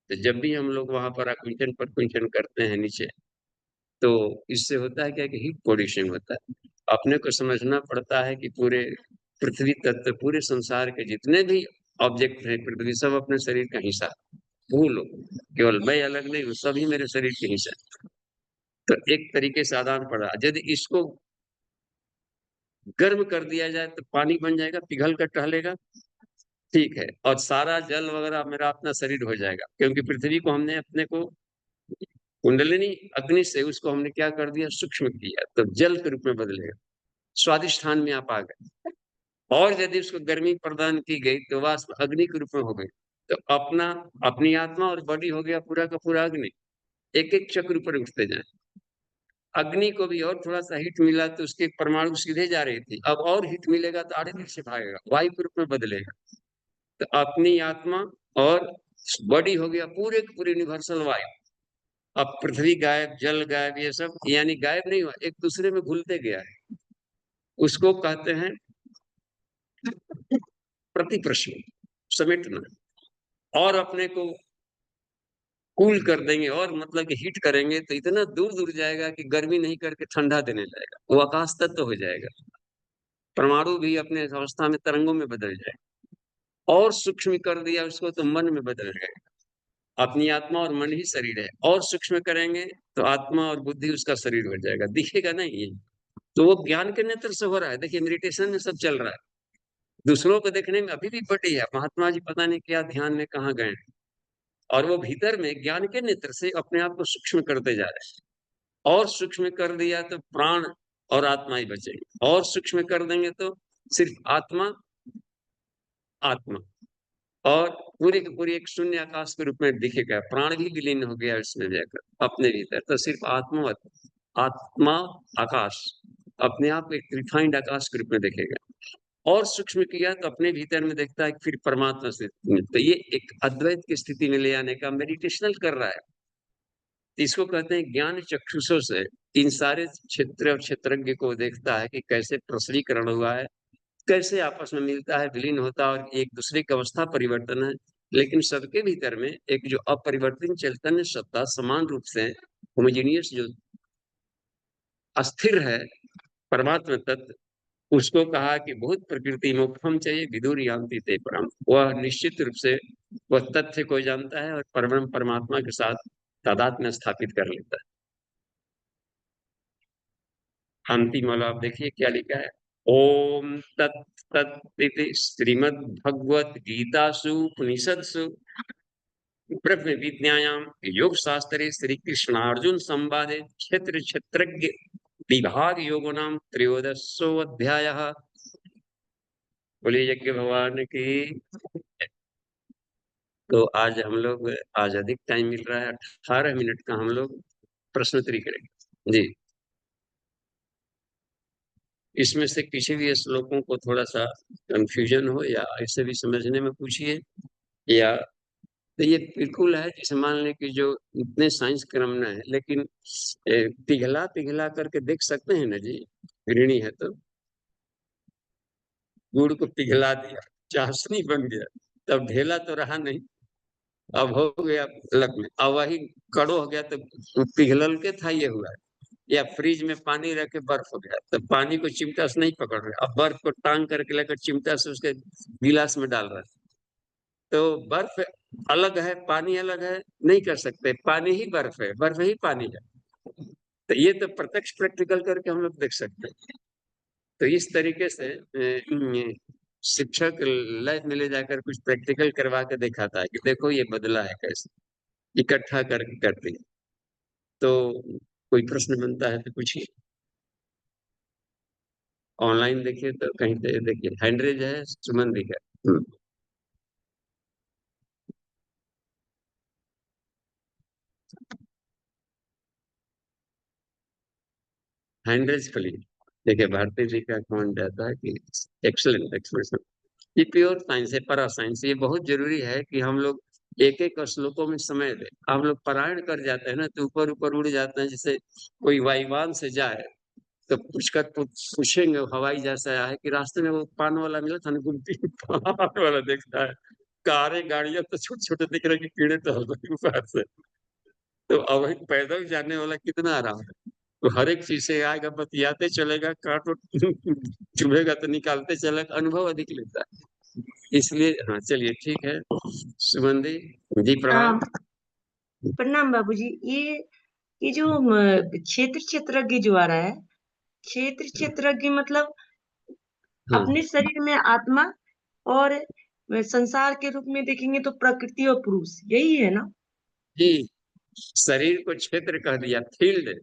तो जब भी हम लोग वहां पर आकुंचन प्रकुंचन करते हैं नीचे, तो इससे होता है क्या कि हीट प्रोड्यूसिंग होता है। अपने को समझना पड़ता है कि पूरे पृथ्वी तत्व, पूरे संसार के जितने भी ऑब्जेक्ट है पृथ्वी, सब अपने शरीर का हिस्सा। भूलो, केवल मैं अलग नहीं हूँ, सभी मेरे शरीर के हिस्सा। तो एक तरीके से आदान पड़ा, यदि इसको गर्म कर दिया जाए तो पानी बन जाएगा, पिघल कर टहलेगा, ठीक है, और सारा जल वगैरह मेरा अपना शरीर हो जाएगा। क्योंकि पृथ्वी को हमने अपने को कुंडलिनी अग्नि से उसको हमने क्या कर दिया, सूक्ष्म किया, तो जल के रूप में बदलेगा, स्वादिष्ठान में आप आ गए। और यदि उसको गर्मी प्रदान की गई तो वाष्प अग्नि के रूप में हो गई। तो अपना, अपनी आत्मा और बॉडी हो गया पूरा का पूरा अग्नि। एक एक चक्र ऊपर उठते जाए। अग्नि को भी और थोड़ा सा हीट मिला तो उसके परमाणु सीधे जा रही थी, अब और हीट मिलेगा तो आधे पीछे भागेगा, वायु के रूप में बदलेगा। तो अपनी आत्मा और बॉडी हो गया पूरे पूरे यूनिवर्सल वायु। अब पृथ्वी गायब, जल गायब, ये सब यानी गायब नहीं हुआ, एक दूसरे में घुलते गया है। उसको कहते हैं प्रतिप्रश्न, समेटना। और अपने को कूल कर देंगे, और मतलब कि हीट करेंगे तो इतना दूर दूर जाएगा कि गर्मी नहीं करके ठंडा देने लगेगा, वो आकाश तत्व हो जाएगा। परमाणु भी अपने अवस्था में तरंगों में बदल जाए। और सूक्ष्म कर दिया उसको तो मन में बदल जाएगा। अपनी आत्मा और मन ही शरीर है, और सूक्ष्म करेंगे तो आत्मा और बुद्धि उसका शरीर हो जाएगा, दिखेगा नहीं ये। तो वो ज्ञान के नेत्र से हो रहा है। देखिए मेडिटेशन में सब चल रहा है, दूसरों को देखने में अभी भी बड़ी है। महात्मा जी पता नहीं क्या ध्यान में कहाँ गए, और वो भीतर में ज्ञान के नेत्र से अपने आप को सूक्ष्म करते जा रहे हैं। और सूक्ष्म कर दिया तो प्राण और आत्मा ही बचेंगे, और सूक्ष्म कर देंगे तो सिर्फ आत्मा, आत्मा। और पूरी की पूरी एक शून्य आकाश के रूप में दिखेगा, प्राण भी विलीन हो गया उसमें जाकर अपने भीतर। तो सिर्फ आत्मा आकाश अपने आप एक रिफाइंड आकाश के रूप में देखेगा, और सूक्ष्म किया तो अपने भीतर में देखता है कि फिर परमात्मा से। तो ये एक अद्वैत की स्थिति में ले आने का मेडिटेशनल कर रहा है। इसको कहते हैं ज्ञान चक्षुषों से इन सारे क्षेत्र और क्षेत्रज्ञ को देखता है कि कैसे प्रसरीकरण हुआ है, कैसे आपस में मिलता है, विलीन होता है, और एक दूसरे की अवस्था परिवर्तन है। लेकिन सबके भीतर में एक जो अपरिवर्तन चैतन्य सत्ता समान रूप से होमोजीनियस जो अस्थिर है परमात्मा तत्व, उसको कहा कि बहुत प्रकृति मोक्षम चाहिए विदुर यान्ति ते परम। वह निश्चित रूप से वह तथ्य को जानता है और परम परमात्मा के साथ तादात्म्य स्थापित कर लेता है। अंतिम वाला आप देखिए क्या लिखा है। ओम तत् इति श्रीमद् भगवत गीतासु उपनिषत्सु ब्रह्म विद्यायां योग शास्त्रे श्री कृष्णार्जुन संवादे क्षेत्र क्षेत्रज्ञ विभाग योगो नाम त्रयोदशो अध्यायः। बोलिए यज्ञ भगवान की। तो आज अधिक टाइम मिल रहा है, 18 मिनट का हम लोग प्रश्नोत्तरी करेंगे जी। इसमें से किसी भी श्लोकों को थोड़ा सा कंफ्यूजन हो या ऐसे भी समझने में पूछिए, या तो ये बिल्कुल है जैसे मान लें कि जो इतने साइंस क्रम में है, लेकिन पिघला पिघला करके देख सकते हैं ना जी। गृहिणी है तो गुड़ को पिघला दिया, चाशनी बन गया, तब ढेला तो रहा नहीं, अब हो गया अलग में। अब वही कड़ो हो गया तो पिघलल के था ये हुआ है। या फ्रिज में पानी रख के बर्फ हो गया, तो पानी को चिमटा से नहीं पकड़ रहे, अब बर्फ को टांग करके लेकर चिमटा से उसके गिलास में डाल रहा है। तो बर्फ अलग है, पानी अलग है, नहीं कर सकते। पानी ही बर्फ है, बर्फ ही पानी है। तो ये तो प्रत्यक्ष प्रैक्टिकल करके हम लोग देख सकते हैं। तो इस तरीके से शिक्षक लैब में ले जाकर कुछ प्रैक्टिकल करवा के दिखाता है कि देखो ये बदला है कैसे, इकट्ठा करके करते हैं। तो कोई प्रश्न बनता है तो पूछिए। ऑनलाइन देखिए तो कहीं पे देखिए हैंडरेज है, सुमन दिखा। हैंडरेज खोलिए, देखिए भारती जी का कमेंट आता है कि एक्सलेंट एक्सप्रेशन। ये प्योर साइंस है, परा साइंस। ये बहुत जरूरी है कि हम लोग एक एक श्लोकों में समय दें। हम लोग पारायण कर जाते हैं ना तो ऊपर ऊपर उड़ जाते हैं, जैसे कोई वायुवान से जाए तो पूछकर पूछेंगे हवाई जैसा आया है कि रास्ते में वो पान वाला मिला था ना, गुमटी पान वाला देखता है। कारें गाड़ियां तो छोटे छोटे दिख रहे कि कीड़े तो हो गए ऊपर से। तो अब एक पैदल जाने वाला कितना आराम है। तो हर एक चीज से आएगा, बतियाते चलेगा, कांटो चुभेगा तो निकालते चलेगा, अनुभव अधिक लेता है। इसलिए हाँ चलिए ठीक है। सुमन जी हाँ, प्रणाम। प्रणाम बाबूजी। ये जो क्षेत्र क्षेत्रज्ञ जो आ रहा है, क्षेत्र क्षेत्रज्ञ मतलब हाँ अपने शरीर में आत्मा, और संसार के रूप में देखेंगे तो प्रकृति और पुरुष, यही है ना? जी, शरीर को क्षेत्र कह दिया, फील्ड,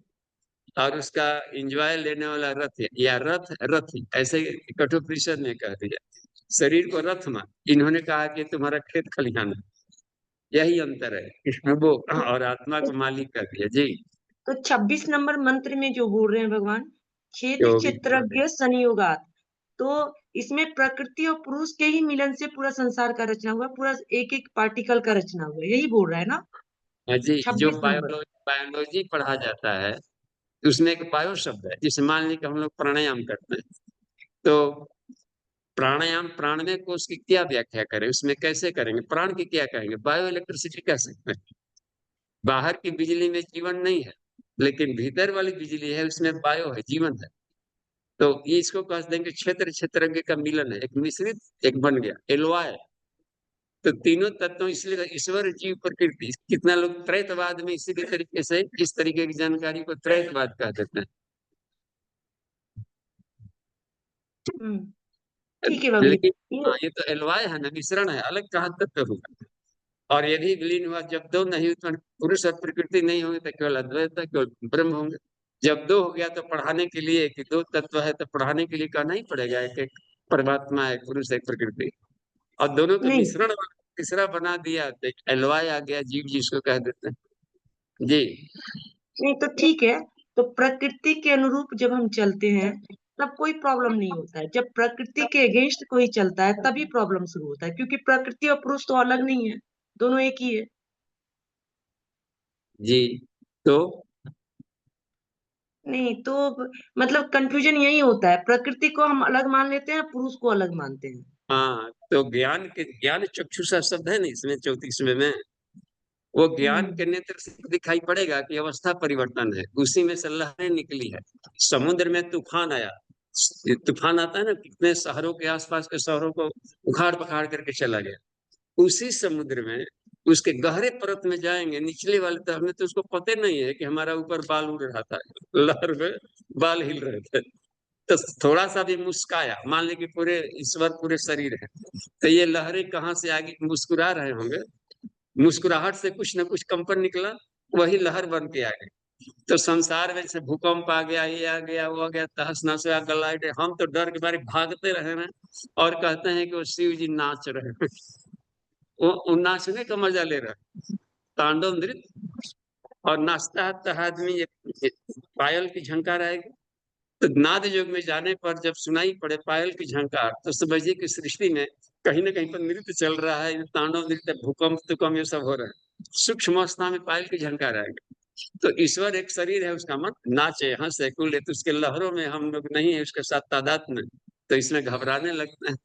और उसका एंजॉय लेने वाला रथ है, या रथ ऐसे कठोपनिषद ने कह दिया। शरीर को रथ मान, इन्होंने कहा कि तुम्हारा खेत खलिहान है। यही अंतर है इसमें वो, तो, और आत्मा को मालिक कर दिया जी। तो 26 नंबर मंत्र में जो बोल रहे हैं भगवान, क्षेत्र योगी क्षेत्रज्ञ संयोगात, तो इसमें प्रकृति और पुरुष के ही मिलन से पूरा संसार का रचना हुआ, पूरा एक एक पार्टिकल का रचना हुआ, यही बोल रहा है ना? हाँ जी, जो 26 नंबर। बायोलॉजी पढ़ा जाता है उसमें एक बायो शब्द है। जैसे मान लीजिए कि हम लोग प्राणायाम करते हैं, तो प्राणायाम, प्राण में को उसकी क्या व्याख्या करें, उसमें कैसे करेंगे, प्राण की क्या कहेंगे, बायो इलेक्ट्रिसिटी कह सकते हैं। बाहर की बिजली में जीवन नहीं है, लेकिन भीतर वाली बिजली है, उसमें बायो है, जीवन है। तो ये इसको कह देंगे क्षेत्र क्षेत्रज्ञ का मिलन है, एक मिश्रित एक बन गया एलवाय। तो तीनों तत्वों, इसलिए ईश्वर जीव प्रकृति, कितना लोग त्रैतवाद में इसी तरीके से इस तरीके की जानकारी को त्रैतवाद कह देते हम्म, हैं। ठीक है बाबूजी। लेकिन ये हाँ, ये तो एलवाय है ना, मिश्रण है, अलग कहाँ तत्व होगा। और यदि विलीन हुआ, जब दो नहीं उत्पन्न, पुरुष और प्रकृति नहीं होंगे तो केवल अद्वैत है, केवल ब्रह्म होंगे। जब दो हो गया तो पढ़ाने के लिए कि दो तत्व है, तो पढ़ाने के लिए कहना ही पड़ेगा एक एक परमात्मा है, पुरुष है, प्रकृति। और दोनों के नहीं, मिश्रण तीसरा बना दिया तो एक एलवाई आ गया, जीव जिसको कह देते हैं। जी नहीं तो ठीक है, तो प्रकृति के अनुरूप जब हम चलते हैं तब कोई प्रॉब्लम नहीं होता है, जब प्रकृति के अगेंस्ट कोई चलता है तभी प्रॉब्लम शुरू होता है, क्योंकि प्रकृति और पुरुष तो अलग नहीं है, दोनों एक ही है। जी। तो नहीं तो मतलब कंफ्यूजन यही होता है, प्रकृति को हम अलग मान लेते हैं, पुरुष को अलग मानते हैं। हाँ, तो ज्ञान चक्षुषा शब्द है ना इसमें 34वें में, वो ज्ञान के हम्म नेत्र से दिखाई पड़ेगा कि अवस्था परिवर्तन है, उसी में से लहरें निकली है। समुद्र में तूफान आया, तूफान आता है ना, कितने शहरों के आसपास के शहरों को उखाड़ पखाड़ करके चला गया। उसी समुद्र में उसके गहरे परत में जाएंगे, निचले वाले तो हमें तो उसको पता नहीं है कि हमारा ऊपर बाल उड़ रहा था, लहर में बाल हिल रहे थे। तो थोड़ा सा भी मुस्काया, मान ली कि पूरे ईश्वर पूरे शरीर है, तो ये लहरें कहाँ से आगे मुस्कुरा रहे होंगे, मुस्कुराहट से कुछ न कुछ कंपन निकला, वही लहर बन के आ गई। तो संसार में जैसे भूकंप आ गया, ये आ गया, वो आ गया, तहस नहस हुआ, गलाइट, हम तो डर के मारे भागते रहे हैं और कहते हैं कि वो शिव जी नाच रहे हैं। वो नाचने का मजा ले रहा है, तांडव नृत्य। और नाचता है तो आदमी एक पायल की झंकार आएगी, तो नाद युग में जाने पर जब सुनाई पड़े पायल की झंकार, तो समझिए कि सृष्टि में कहीं ना कहीं पर नृत्य चल रहा है, तांडव नृत्य, भूकंप तुकंप ये सब हो रहा है, सूक्ष्म अवस्था में पायल की झंकार आएगी। तो ईश्वर एक शरीर है, उसका मन नाचे हंसे कूदे, तो उसके लहरों में हम लोग नहीं है उसके साथ तादाद में, तो इसमें घबराने लगते हैं।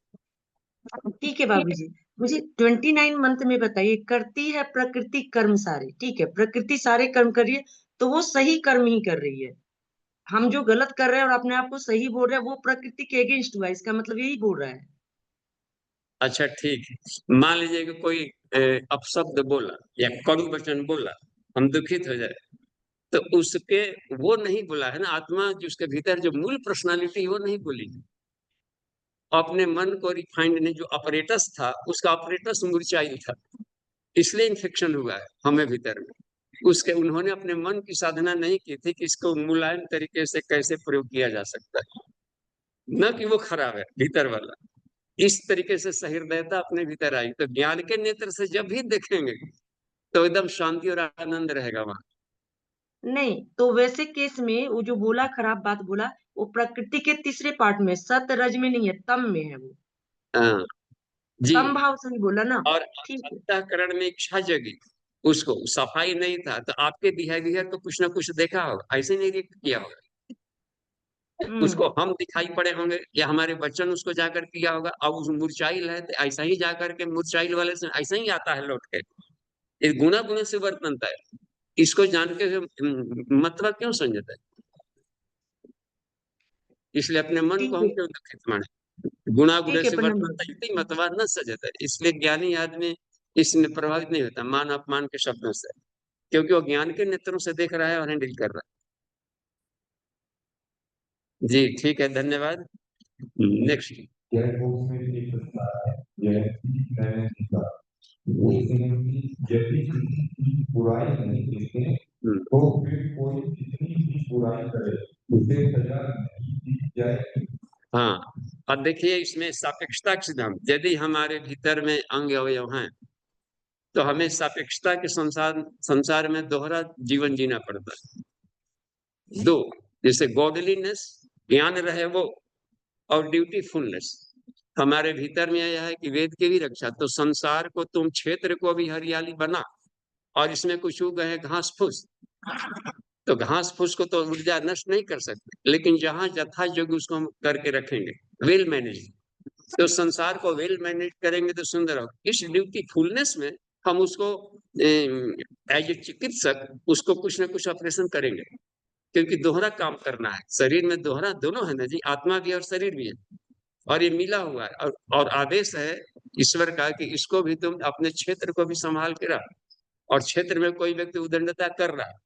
ठीक है बाबूजी, मुझे 29 मंथ में बताइए, करती है प्रकृति कर्म सारे, ठीक है, प्रकृति सारे कर्म कर रही है, तो वो सही कर्म ही कर रही है। हम जो गलत कर रहे हैं और अपने आप को सही बोल रहे हैं, वो प्रकृति के अगेंस्ट हुआ, इसका मतलब यही बोल रहा है। अच्छा ठीक है, मान लीजिए कि कोई अपशब्द बोला या कड़ू वचन बोला, हम दुखित हो जाए, तो उसके, वो नहीं बोला है ना, आत्मा जो उसके भीतर जो मूल पर्सनालिटी वो नहीं बोली, अपने मन को रिफाइंड ने जो ऑपरेटस था, उसका ऑपरेटस मुरझाई था, इसलिए इन्फेक्शन हुआ है हमें भीतर में। उसके उन्होंने अपने मन की साधना नहीं की थी कि इसको मुलायम तरीके से कैसे प्रयोग किया जा सकता है, न कि वो खराब है भीतर वाला। इस तरीके से सहृदयता अपने भीतर आई, तो ज्ञान के नेत्र से जब भी देखेंगे तो एकदम शांति और आनंद रहेगा वहां। नहीं तो वैसे केस में वो जो बोला, खराब बात बोला, वो प्रकृति के तीसरे पार्ट में, सत रज में नहीं है, तम में है वो, हाँ जी। तम भाव से ही बोला ना। और ठीक है। अंतःकरण में इच्छा जगी, उसको सफाई नहीं था, तो आपके बिहेवियर तो कुछ ना कुछ देखा होगा, ऐसे नहीं रिएक्ट किया होगा, उसको हम्म हम दिखाई पड़े होंगे या हमारे बच्चन उसको जाकर किया होगा, अब उस मुरझाइल है तो ऐसा ही जाकर के मुरझाइल वाले से ऐसा ही आता है लौट के। ये गुना गुना से वर्त बनता है, इसको जान के मतलब क्यों समझता है, इसलिए अपने मन को ठीक हम है। क्यों दुखित माने, गुणा गुणे ठीक है, से वर्त प्रणाम बनता है, बाबूजी। इतनी मतवा न सजता है, इसलिए ज्ञानी आदमी इसमें प्रभावित नहीं होता मान अपमान के शब्दों से, क्योंकि वो ज्ञान के नेत्रों से देख रहा है और हैंडल कर रहा है। जी ठीक है, धन्यवाद। नेक्स्ट। जय बुक्स में एक प्रकार है, जय की मैंने सीखा उसने की जब भी किसी की बुराई नहीं देखते तो फिर कोई कितनी भी बुराई करे उसे सजा नहीं दी जाएगी। हाँ, और देखिए इसमें सापेक्षता का सिद्धांत, यदि हमारे भीतर में अंग अवयव हैं तो हमें सापेक्षता के संसार में दोहरा जीवन जीना पड़ता है। दो, जैसे गॉडलीनेस, ज्ञान रहे वो, और ड्यूटीफुलनेस। हमारे भीतर में यह है कि वेद की भी रक्षा, तो संसार को तुम क्षेत्र को भी हरियाली बना, और इसमें कुछ उग गए घास फूस, तो घास फूस को तो ऊर्जा नष्ट नहीं कर सकते, लेकिन जहां यथा योग्य उसको हम करके रखेंगे, वेल मैनेज, तो संसार को वेल मैनेज करेंगे तो सुंदर होगा। इस ड्यूटीफुलनेस में हम उसको एज ए चिकित्सक उसको कुछ ना कुछ ऑपरेशन करेंगे, क्योंकि दोहरा काम करना है, शरीर में दोहरा दोनों है ना जी, आत्मा भी और शरीर भी है, और ये मिला हुआ है, और आदेश है ईश्वर का कि इसको भी तुम अपने क्षेत्र को भी संभाल के रख, और क्षेत्र में कोई व्यक्ति उदंडता कर रहा है,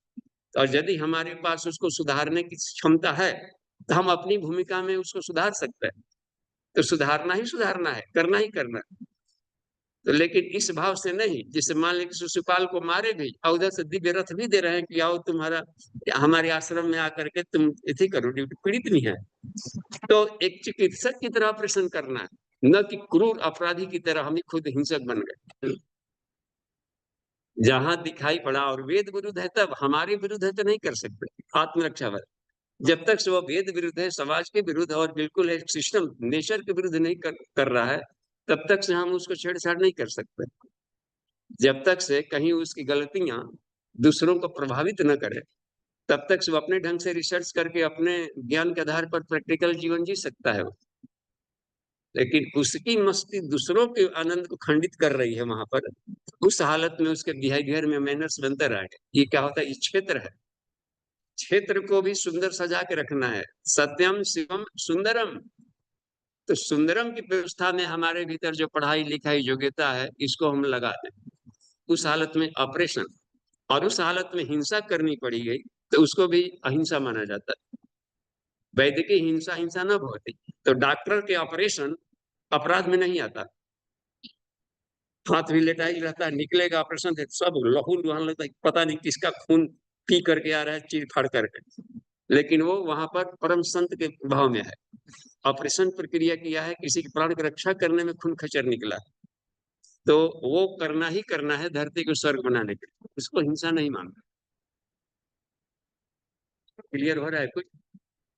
और यदि हमारे पास उसको सुधारने की क्षमता है तो हम अपनी भूमिका में उसको सुधार सकते हैं, तो सुधारना ही सुधारना है, करना ही करना है। तो लेकिन इस भाव से नहीं, जैसे मान लीजिए शिशुपाल को मारे भी और उधर से दिव्य रथ भी दे रहे हैं कि आओ तुम्हारा हमारे आश्रम में आकर के तुम इति करो, ड्यूटी, पीड़ित नहीं है, तो एक चिकित्सक की तरह ऑपरेशन करना है, न कि क्रूर अपराधी की तरह हम ही खुद हिंसक बन गए। जहां दिखाई पड़ा और वेद विरुद्ध है तब, हमारे विरुद्ध है तो नहीं कर सकते आत्मरक्षा पर। जब तक से वो वेद विरुद्ध है, समाज के विरुद्ध और बिल्कुल एक सिस्टम नेचर के विरुद्ध नहीं कर रहा है, तब तक से हम उसको छेड़छाड़ नहीं कर सकते। जब तक से कहीं उसकी गलतियां दूसरों को प्रभावित न करे, तब तक से वो अपने ढंग से रिसर्च करके अपने ज्ञान के आधार पर प्रैक्टिकल जीवन जी सकता है। लेकिन उसकी मस्ती दूसरों के आनंद को खंडित कर रही है वहां पर, उस हालत में उसके बिहेवियर में मैनर्स बनते रहेंगे। ये क्या होता है, ये क्षेत्र है, क्षेत्र को भी सुंदर सजा के रखना है। सत्यम शिवम सुंदरम, तो सुंदरम की व्यवस्था में हमारे भीतर जो पढ़ाई लिखाई योग्यता है, इसको हम लगा दें। उस हालत में ऑपरेशन, और उस हालत में हिंसा करनी पड़ी गई, तो उसको भी अहिंसा माना जाता है। वैदिक हिंसा हिंसा न भवती, तो डॉक्टर के ऑपरेशन अपराध में नहीं आता। हाथ भी लेटा ही रहता है, निकलेगा ऑपरेशन से सब लहू लुहान लगता है, पता नहीं किसका खून पी करके आ रहा है, चीर फाड़ करके, लेकिन वो वहां पर परम संत के भाव में है। ऑपरेशन प्रक्रिया किया है, किसी की प्राण की रक्षा करने में खून खचर निकला, तो वो करना ही करना है धरती को स्वर्ग बनाने के लिए, उसको हिंसा नहीं मानता। क्लियर हो रहा है कुछ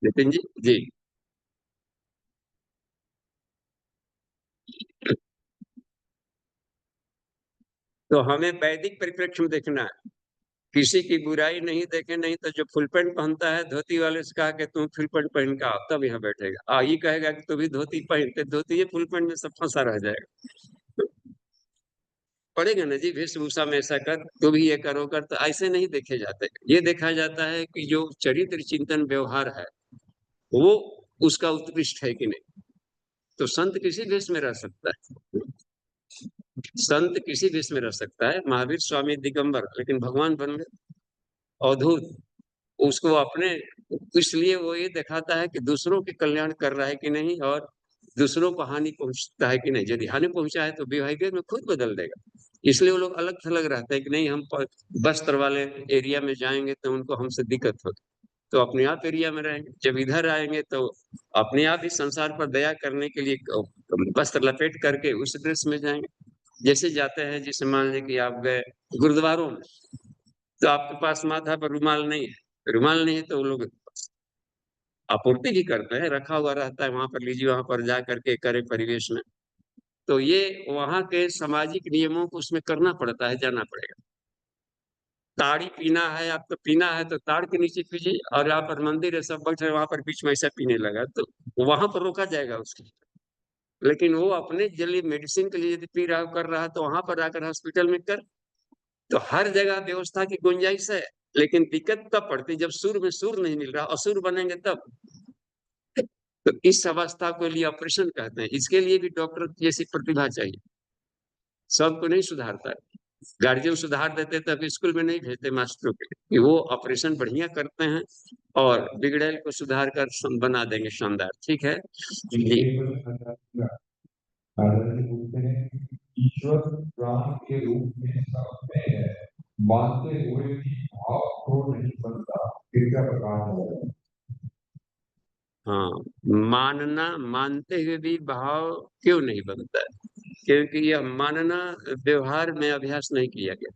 नितिन जी? जी। तो हमें वैदिक परिप्रेक्ष्य में देखना है, किसी की बुराई नहीं देखे। नहीं तो जो फुल पैंट पहनता है, धोती वाले से कहा कि तुम फुल पैंट पहन के आओ, तब यहाँ बैठेगा। ये कहेगा कि तू भी धोती पहनते, धोती ये फुल पैंट में सब फंसा रह जाएगा। पड़ेगा ना जी, वेशभूषा में ऐसा कर, तो भी ये करो कर, तो ऐसे नहीं देखे जाते। ये देखा जाता है कि जो चरित्र चिंतन व्यवहार है, वो उसका उत्कृष्ट है कि नहीं। तो संत किसी वेश में रह सकता है, संत किसी वेश में रह सकता है। महावीर स्वामी दिगंबर, लेकिन भगवान बन गए अवधूत। उसको अपने, इसलिए वो ये दिखाता है कि दूसरों के कल्याण कर रहा है कि नहीं, और दूसरों को हानि पहुंचता है कि नहीं। यदि हानि पहुंचा है तो बिहेवियर में खुद बदल देगा। इसलिए वो लोग अलग थलग रहते हैं कि नहीं, हम बस्त्र वाले एरिया में जाएंगे तो उनको हमसे दिक्कत होगी, तो अपने आप एरिया में रहेंगे। जब इधर आएंगे तो अपने आप ही संसार पर दया करने के लिए वस्त्र लपेट करके उस ड्रेस में जाएंगे। जैसे जाते हैं, जैसे मान लीजिए कि आप गए गुरुद्वारों में, तो आपके पास माथा पर रुमाल नहीं है, रुमाल नहीं है तो वो लोग आपूर्ति भी करते हैं, रखा हुआ रहता है वहां पर, लीजिए वहां पर जा करके करे परिवेश में। तो ये वहां के सामाजिक नियमों को उसमें करना पड़ता है, जाना पड़ेगा। ताड़ी पीना है आपको, पीना है तो ताड़ के नीचे पीजिए, और यहाँ पर मंदिर है, सब बैठे वहां पर बीच में ऐसा पीने लगा, तो वहां पर रोका जाएगा उसको। लेकिन वो अपने लिए मेडिसिन के लिए यदि पी रहा कर रहा है, तो वहां पर आकर हॉस्पिटल में कर। तो हर जगह व्यवस्था की गुंजाइश है, लेकिन दिक्कत तब पड़ती जब सुर में सुर नहीं मिल रहा, असुर बनेंगे तब। तो इस अवस्था को लिए ऑपरेशन कहते हैं। इसके लिए भी डॉक्टर जैसी प्रतिभा चाहिए, सबको नहीं सुधारता है। गार्जियन सुधार देते तब स्कूल में नहीं भेजते मास्टरों के लिए, कि वो ऑपरेशन बढ़िया करते हैं और बिगड़ैल को सुधार कर बना देंगे शानदार। ठीक है जी। ईश्वर प्राण के रूप में सब में है, मानते हुए भी भाव को नहीं बनता, इसका प्रकार है। हाँ, मानना, मानते हुए भी भाव क्यों नहीं बनता है? क्योंकि यह मानना व्यवहार में अभ्यास नहीं किया गया।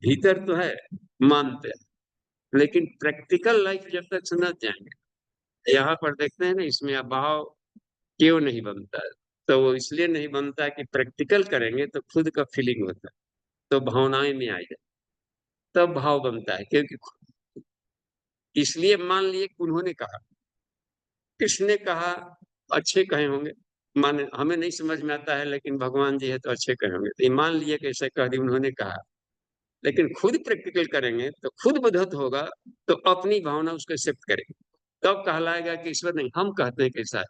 भीतर तो है, मानते हैं, लेकिन प्रैक्टिकल लाइफ जब तक समझ जाएंगे। यहाँ पर देखते हैं ना, इसमें भाव क्यों नहीं बनता है? तो वो इसलिए नहीं बनता है कि प्रैक्टिकल करेंगे तो खुद का फीलिंग होता है, तो भावनाएं में आएगा, तब भाव बनता है। क्योंकि इसलिए मान लिए उन्होंने कहा, किसने कहा, अच्छे कहे होंगे, मान हमें नहीं समझ में आता है, लेकिन भगवान जी है तो अच्छे कहे होंगे, तो ये मान लिए कैसे कह दी, उन्होंने कहा। लेकिन खुद प्रैक्टिकल करेंगे तो खुद बोधत होगा, तो अपनी भावना उसको एक्सेप्ट करेंगे, तब कहलाएगा कि ईश्वर नहीं, हम कहते हैं कैसा है।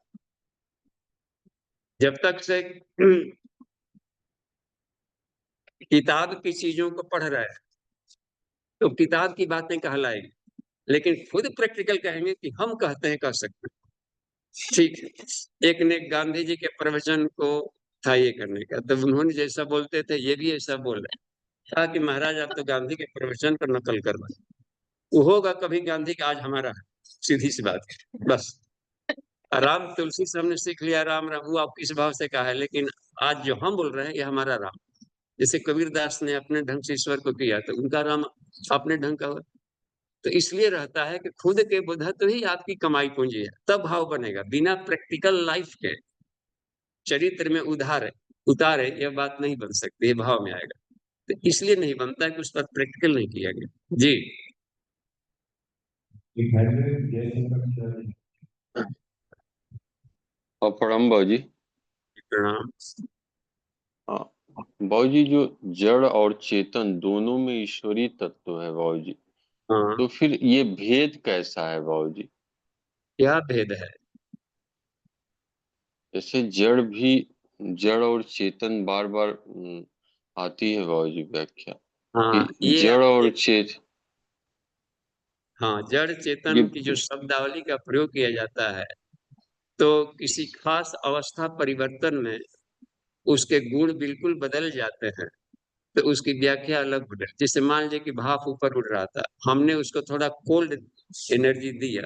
जब तक से किताब की चीजों को पढ़ रहे हैं तो किताब की बातें कहलाएगी, लेकिन खुद प्रैक्टिकल कहेंगे कि हम कहते हैं, कह सकते हैं। ठीक है। एक ने गांधी जी के प्रवचन को था ये करने का, तब उन्होंने जैसा बोलते थे ये भी ऐसा बोल रहे हैं, था कि महाराज आप तो गांधी के प्रवचन पर नकल करवाए, वो होगा कभी गांधी का, आज हमारा है। सीधी सी बात है बस। राम तुलसी से हमने सीख लिया, राम राम वो आप किस भाव से कहा है, लेकिन आज जो हम बोल रहे हैं ये हमारा राम। जैसे कबीरदास ने अपने ढंग से ईश्वर को किया, तो उनका राम अपने ढंग का हुआ। तो इसलिए रहता है कि खुद के बुद्धत्व ही आपकी कमाई पूंजी है, तब भाव बनेगा। बिना प्रैक्टिकल लाइफ के चरित्र में उतारे यह बात नहीं बन सकती, ये भाव में आएगा। तो इसलिए नहीं बनता है कि उस पर प्रैक्टिकल नहीं किया गया। जी और प्रणाम बाबूजी। प्रणाम। हाँ बाबूजी, जो जड़ और चेतन दोनों में ईश्वरीय तत्व है बाबूजी, हाँ, तो फिर ये भेद कैसा है बाबूजी? क्या भेद है? जैसे जड़ और चेतन बार बार आती है बाबूजी व्याख्या हाँ, कि जड़ और चेत हाँ, जड़ चेतन की जो ये शब्दावली का प्रयोग किया जाता है, तो किसी खास अवस्था परिवर्तन में उसके गुण बिल्कुल बदल जाते हैं, तो उसकी व्याख्या अलग हो जाती है। जैसे मान लीजिए कि भाप ऊपर उड़ रहा था, हमने उसको थोड़ा कोल्ड एनर्जी दिया,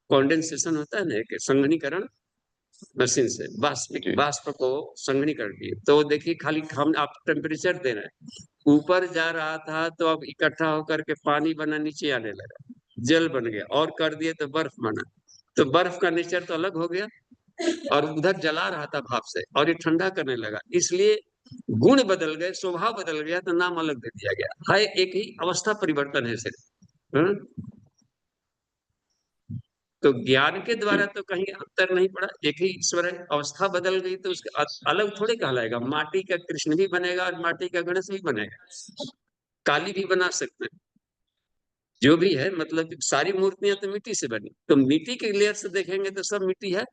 कंडेंसेशन होता है ना, एक संघनीकरण मशीन से बाष्प को संघनीकरण दिए, तो देखिए खाली हम आप टेम्परेचर दे रहे हैं, ऊपर जा रहा था तो अब इकट्ठा होकर के पानी बना, नीचे आने लगा, जल बन गया, और कर दिए तो बर्फ बना। तो बर्फ का नेचर तो अलग हो गया, और उधर जला रहा था भाप से, और ये ठंडा करने लगा, इसलिए गुण बदल गए, स्वभाव बदल गया, तो नाम अलग दे दिया गया है। एक ही अवस्था परिवर्तन है सिर्फ। तो ज्ञान के द्वारा तो कहीं अंतर नहीं पड़ा, एक ही ईश्वर है। अवस्था बदल गई तो उसके अलग थोड़े कहलाएगा। माटी का कृष्ण भी बनेगा और माटी का गणेश भी बनेगा, काली भी बना सकते हैं, जो भी है, मतलब सारी मूर्तियां तो मिट्टी से बनी, तो मिट्टी के लेयर से देखेंगे तो सब मिट्टी है,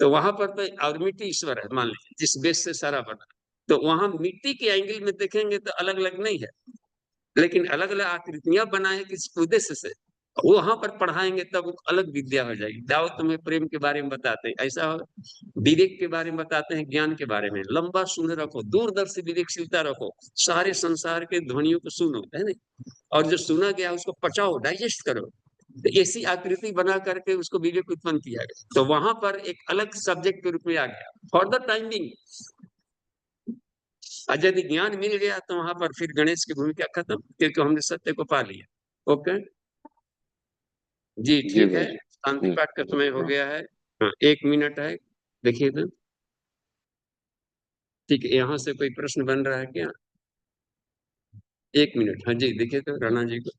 तो वहां पर तो और मिट्टी ईश्वर है, मान लीजिए जिस बेस से सारा बना, तो वहां मिट्टी के एंगल में देखेंगे तो अलग अलग नहीं है, लेकिन अलग अलग आकृतियां बनाए किस उद्देश्य से, वो वहां पर पढ़ाएंगे तब अलग विद्या हो जाएगी। दाओ तुम्हें प्रेम के बारे में बताते हैं, ऐसा हो, विवेक के बारे में बताते हैं, ज्ञान के बारे में लंबा सुन रखो, दूरदर्शी विवेकशीलता रखो, सारे संसार के ध्वनियों को सुनो, है ना, और जो सुना गया उसको पचाओ, डाइजेस्ट करो। तो ऐसी आकृति बना करके उसको विवेक उत्पन्न किया गया, तो वहां पर एक अलग सब्जेक्ट के रूप में आ गया फॉर द टाइमिंग। और यदि ज्ञान मिल गया तो वहां पर फिर गणेश की भूमिका खत्म, क्योंकि हमने सत्य को पा लिया। ओके जी, ठीक है, शांति पाठ का समय हो गया है। हाँ, 1 मिनट है, देखिए तो ठीक है। यहाँ से कोई प्रश्न बन रहा है क्या? 1 मिनट, हाँ जी, देखिए तो राणा जी को।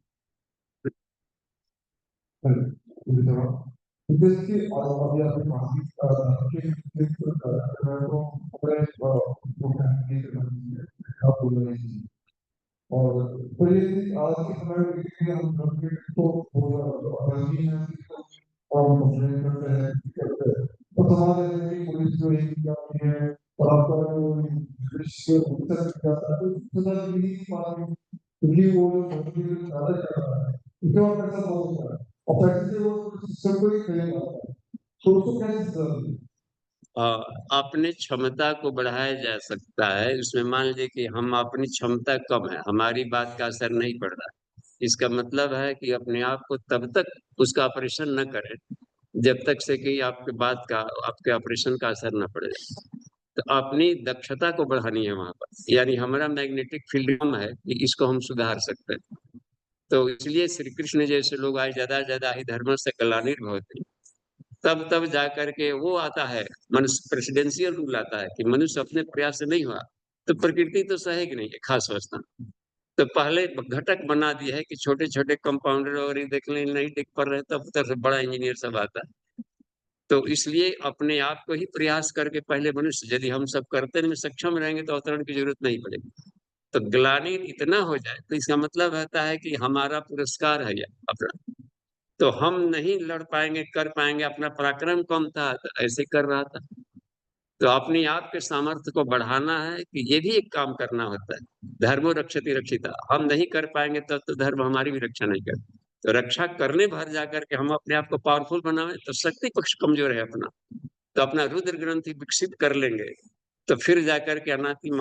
Questi abbiamo और फिर ये आज के समय में देखिए हम कंप्लीट को मशीन है और मशीन करते हैं तो हमारे लिए पुलिस जो है क्या है और आपका वो विश्व उत्तर जाता है तो सदा भी पानी क्योंकि वो मशीन ज्यादा कर रहा है इसका कैसा होता है और पैसे से वो सिस्टम को ही फेल आता है तो उसको कैसे सुधारें? अपने क्षमता को बढ़ाया जा सकता है। उसमें मान लीजिए कि हम अपनी क्षमता कम है, हमारी बात का असर नहीं पड़ रहा, इसका मतलब है कि अपने आप को तब तक उसका ऑपरेशन न करें जब तक से कि आपके बात का, आपके ऑपरेशन का असर न पड़े। तो अपनी दक्षता को बढ़ानी है वहां पर, यानी हमारा मैग्नेटिक फील्ड कम है कि इसको हम सुधार सकते हैं। तो इसलिए श्री कृष्ण जैसे लोग आज ज्यादा ही धर्म से ग्लानिर्भवति, तब जा करके वो आता है, मनुष्य प्रेसिडेंशियल रूल आता है कि मनुष्य अपने प्रयास से नहीं हुआ तो प्रकृति तो सहेगी नहीं है खास अवस्था। तो पहले घटक बना दिया है कि छोटे छोटे कंपाउंडर और ये देख लें, नहीं देख पा रहे तब तक बड़ा इंजीनियर सब आता है। तो इसलिए अपने आप को ही प्रयास करके पहले मनुष्य, यदि हम सब करते में सक्षम रहेंगे तो अवतरण की जरूरत नहीं पड़ेगी। तो ग्लानि इतना हो जाए तो इसका मतलब रहता है कि हमारा पुरस्कार है अपना, तो हम नहीं लड़ पाएंगे, कर पाएंगे, अपना पराक्रम कम था तो ऐसे कर रहा था। तो अपने आप के सामर्थ्य को बढ़ाना है कि ये भी एक काम करना होता है। धर्मो रक्षति रक्षिता, हम नहीं कर पाएंगे तब तो धर्म हमारी भी रक्षा नहीं कर। तो रक्षा करने भर जाकर के हम अपने आप को पावरफुल बनावे तो शक्ति पक्ष कमजोर है अपना, तो अपना रुद्र ग्रंथि विकसित कर लेंगे, तो फिर जाकर के अनाथी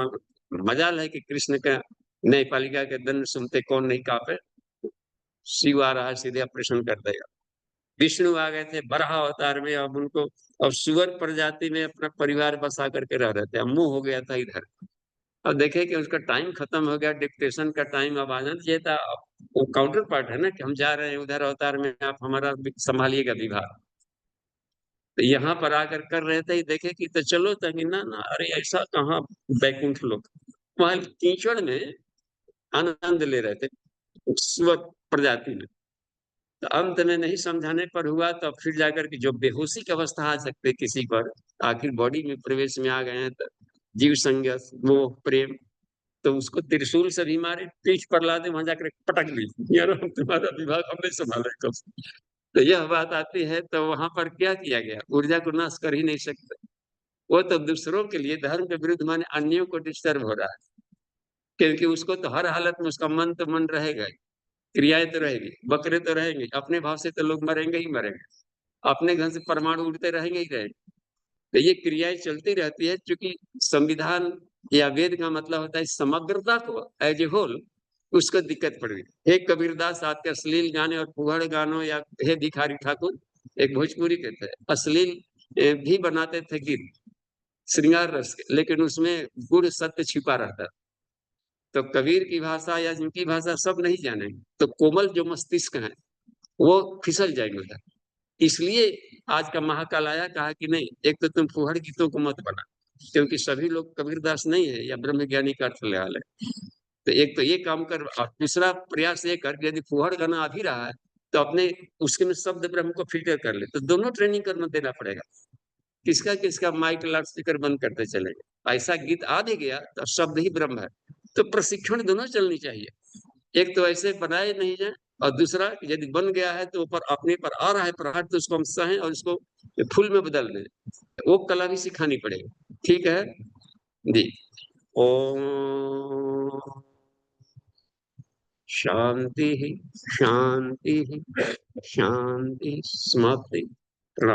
मजाल है कि कृष्ण का न्यायपालिका के दंड सुनते कौन नहीं कांपे, शिव आ रहा है सीधे ऑपरेशन कर देगा। विष्णु आ गए थे बराह अवतार में, अब उनको अब सुअर प्रजाति में अपना परिवार बसा करके रह रहे थे, अब मुंह हो गया था इधर। अब देखे कि उसका टाइम खत्म हो गया, डिक्टेशन का टाइम अब आना चाहिए था। अब वो काउंटर पार्ट है ना कि हम जा रहे हैं उधर अवतार में, आप हमारा संभालिएगा विभाग। तो यहाँ पर आकर कर रहे थे, देखे कि तो चलो तभी ना ना, अरे ऐसा कहाँ बैकुंठ लोग वहां कीचड़ में आनंद ले रहे थे सुअर प्रजाति में। तो अंत में नहीं समझाने पर हुआ, तो फिर जाकर के जो बेहोशी की अवस्था आ सकती है किसी पर, आखिर बॉडी में प्रवेश में आ गए हैं, तो जीव संग वो प्रेम, तो उसको त्रिशूल से भी मारे, पीठ पर लादे, वहां जाकर पटक ली, यार हम तुम्हारा विभाग हम नहीं संभाले कब से। तो यह बात आती है, तो वहां पर क्या किया गया, ऊर्जा को नाश कर ही नहीं सकते। वो तो दूसरों के लिए धर्म के विरुद्ध माने अन्यों को डिस्टर्ब हो रहा है, क्योंकि उसको तो हर हालत में उसका मन तो मन रहेगा ही, क्रियाएं तो रहेगी, बकरे तो रहेंगे, अपने भाव से तो लोग मरेंगे ही मरेंगे, अपने घर से परमाणु उड़ते रहेंगे ही रहेंगे। तो ये क्रियाएं चलती रहती है, क्योंकि संविधान या वेद का मतलब होता है समग्रता को एज ए होल, उसको दिक्कत पड़ गई। हे कबीरदास आपके अश्लील गाने और फुहड़ गानों, या हे भिखारी ठाकुर, एक भोजपुरी के थे, अश्लील भी बनाते थे गीत श्रृंगार रस के, लेकिन उसमें गुड़ सत्य छिपा रहता। तो कबीर की भाषा या जिनकी भाषा सब नहीं जानेंगे, तो कोमल जो मस्तिष्क है वो फिसल जाएंगे उधर। इसलिए आज का महाकाल आया, कहा कि नहीं, एक तो तुम फुहड़ गीतों को मत बना, क्योंकि सभी लोग कबीरदास नहीं है या ब्रह्म ज्ञानी का अर्थ ले है। तो एक तो ये काम कर, और दूसरा प्रयास ये कर, यदि फुहड़ गाना आ भी रहा है तो अपने उसके में शब्द ब्रह्म को फिल्टर कर ले। तो दोनों ट्रेनिंग करना देना पड़ेगा, किसका किसका माइक लाउड स्पीकर बंद करते चलेंगे। ऐसा गीत आ भी गया तो शब्द ही ब्रह्म है, तो प्रशिक्षण दोनों चलनी चाहिए। एक तो ऐसे बनाए नहीं जाए, और दूसरा यदि बन गया है तो ऊपर अपने पर आ रहा है प्रहार, तो उसको हम सहें और उसको फूल में बदल दें, वो कला भी सिखानी पड़ेगी। ठीक है जी। ओम शांति शांति शांति समाप्ति।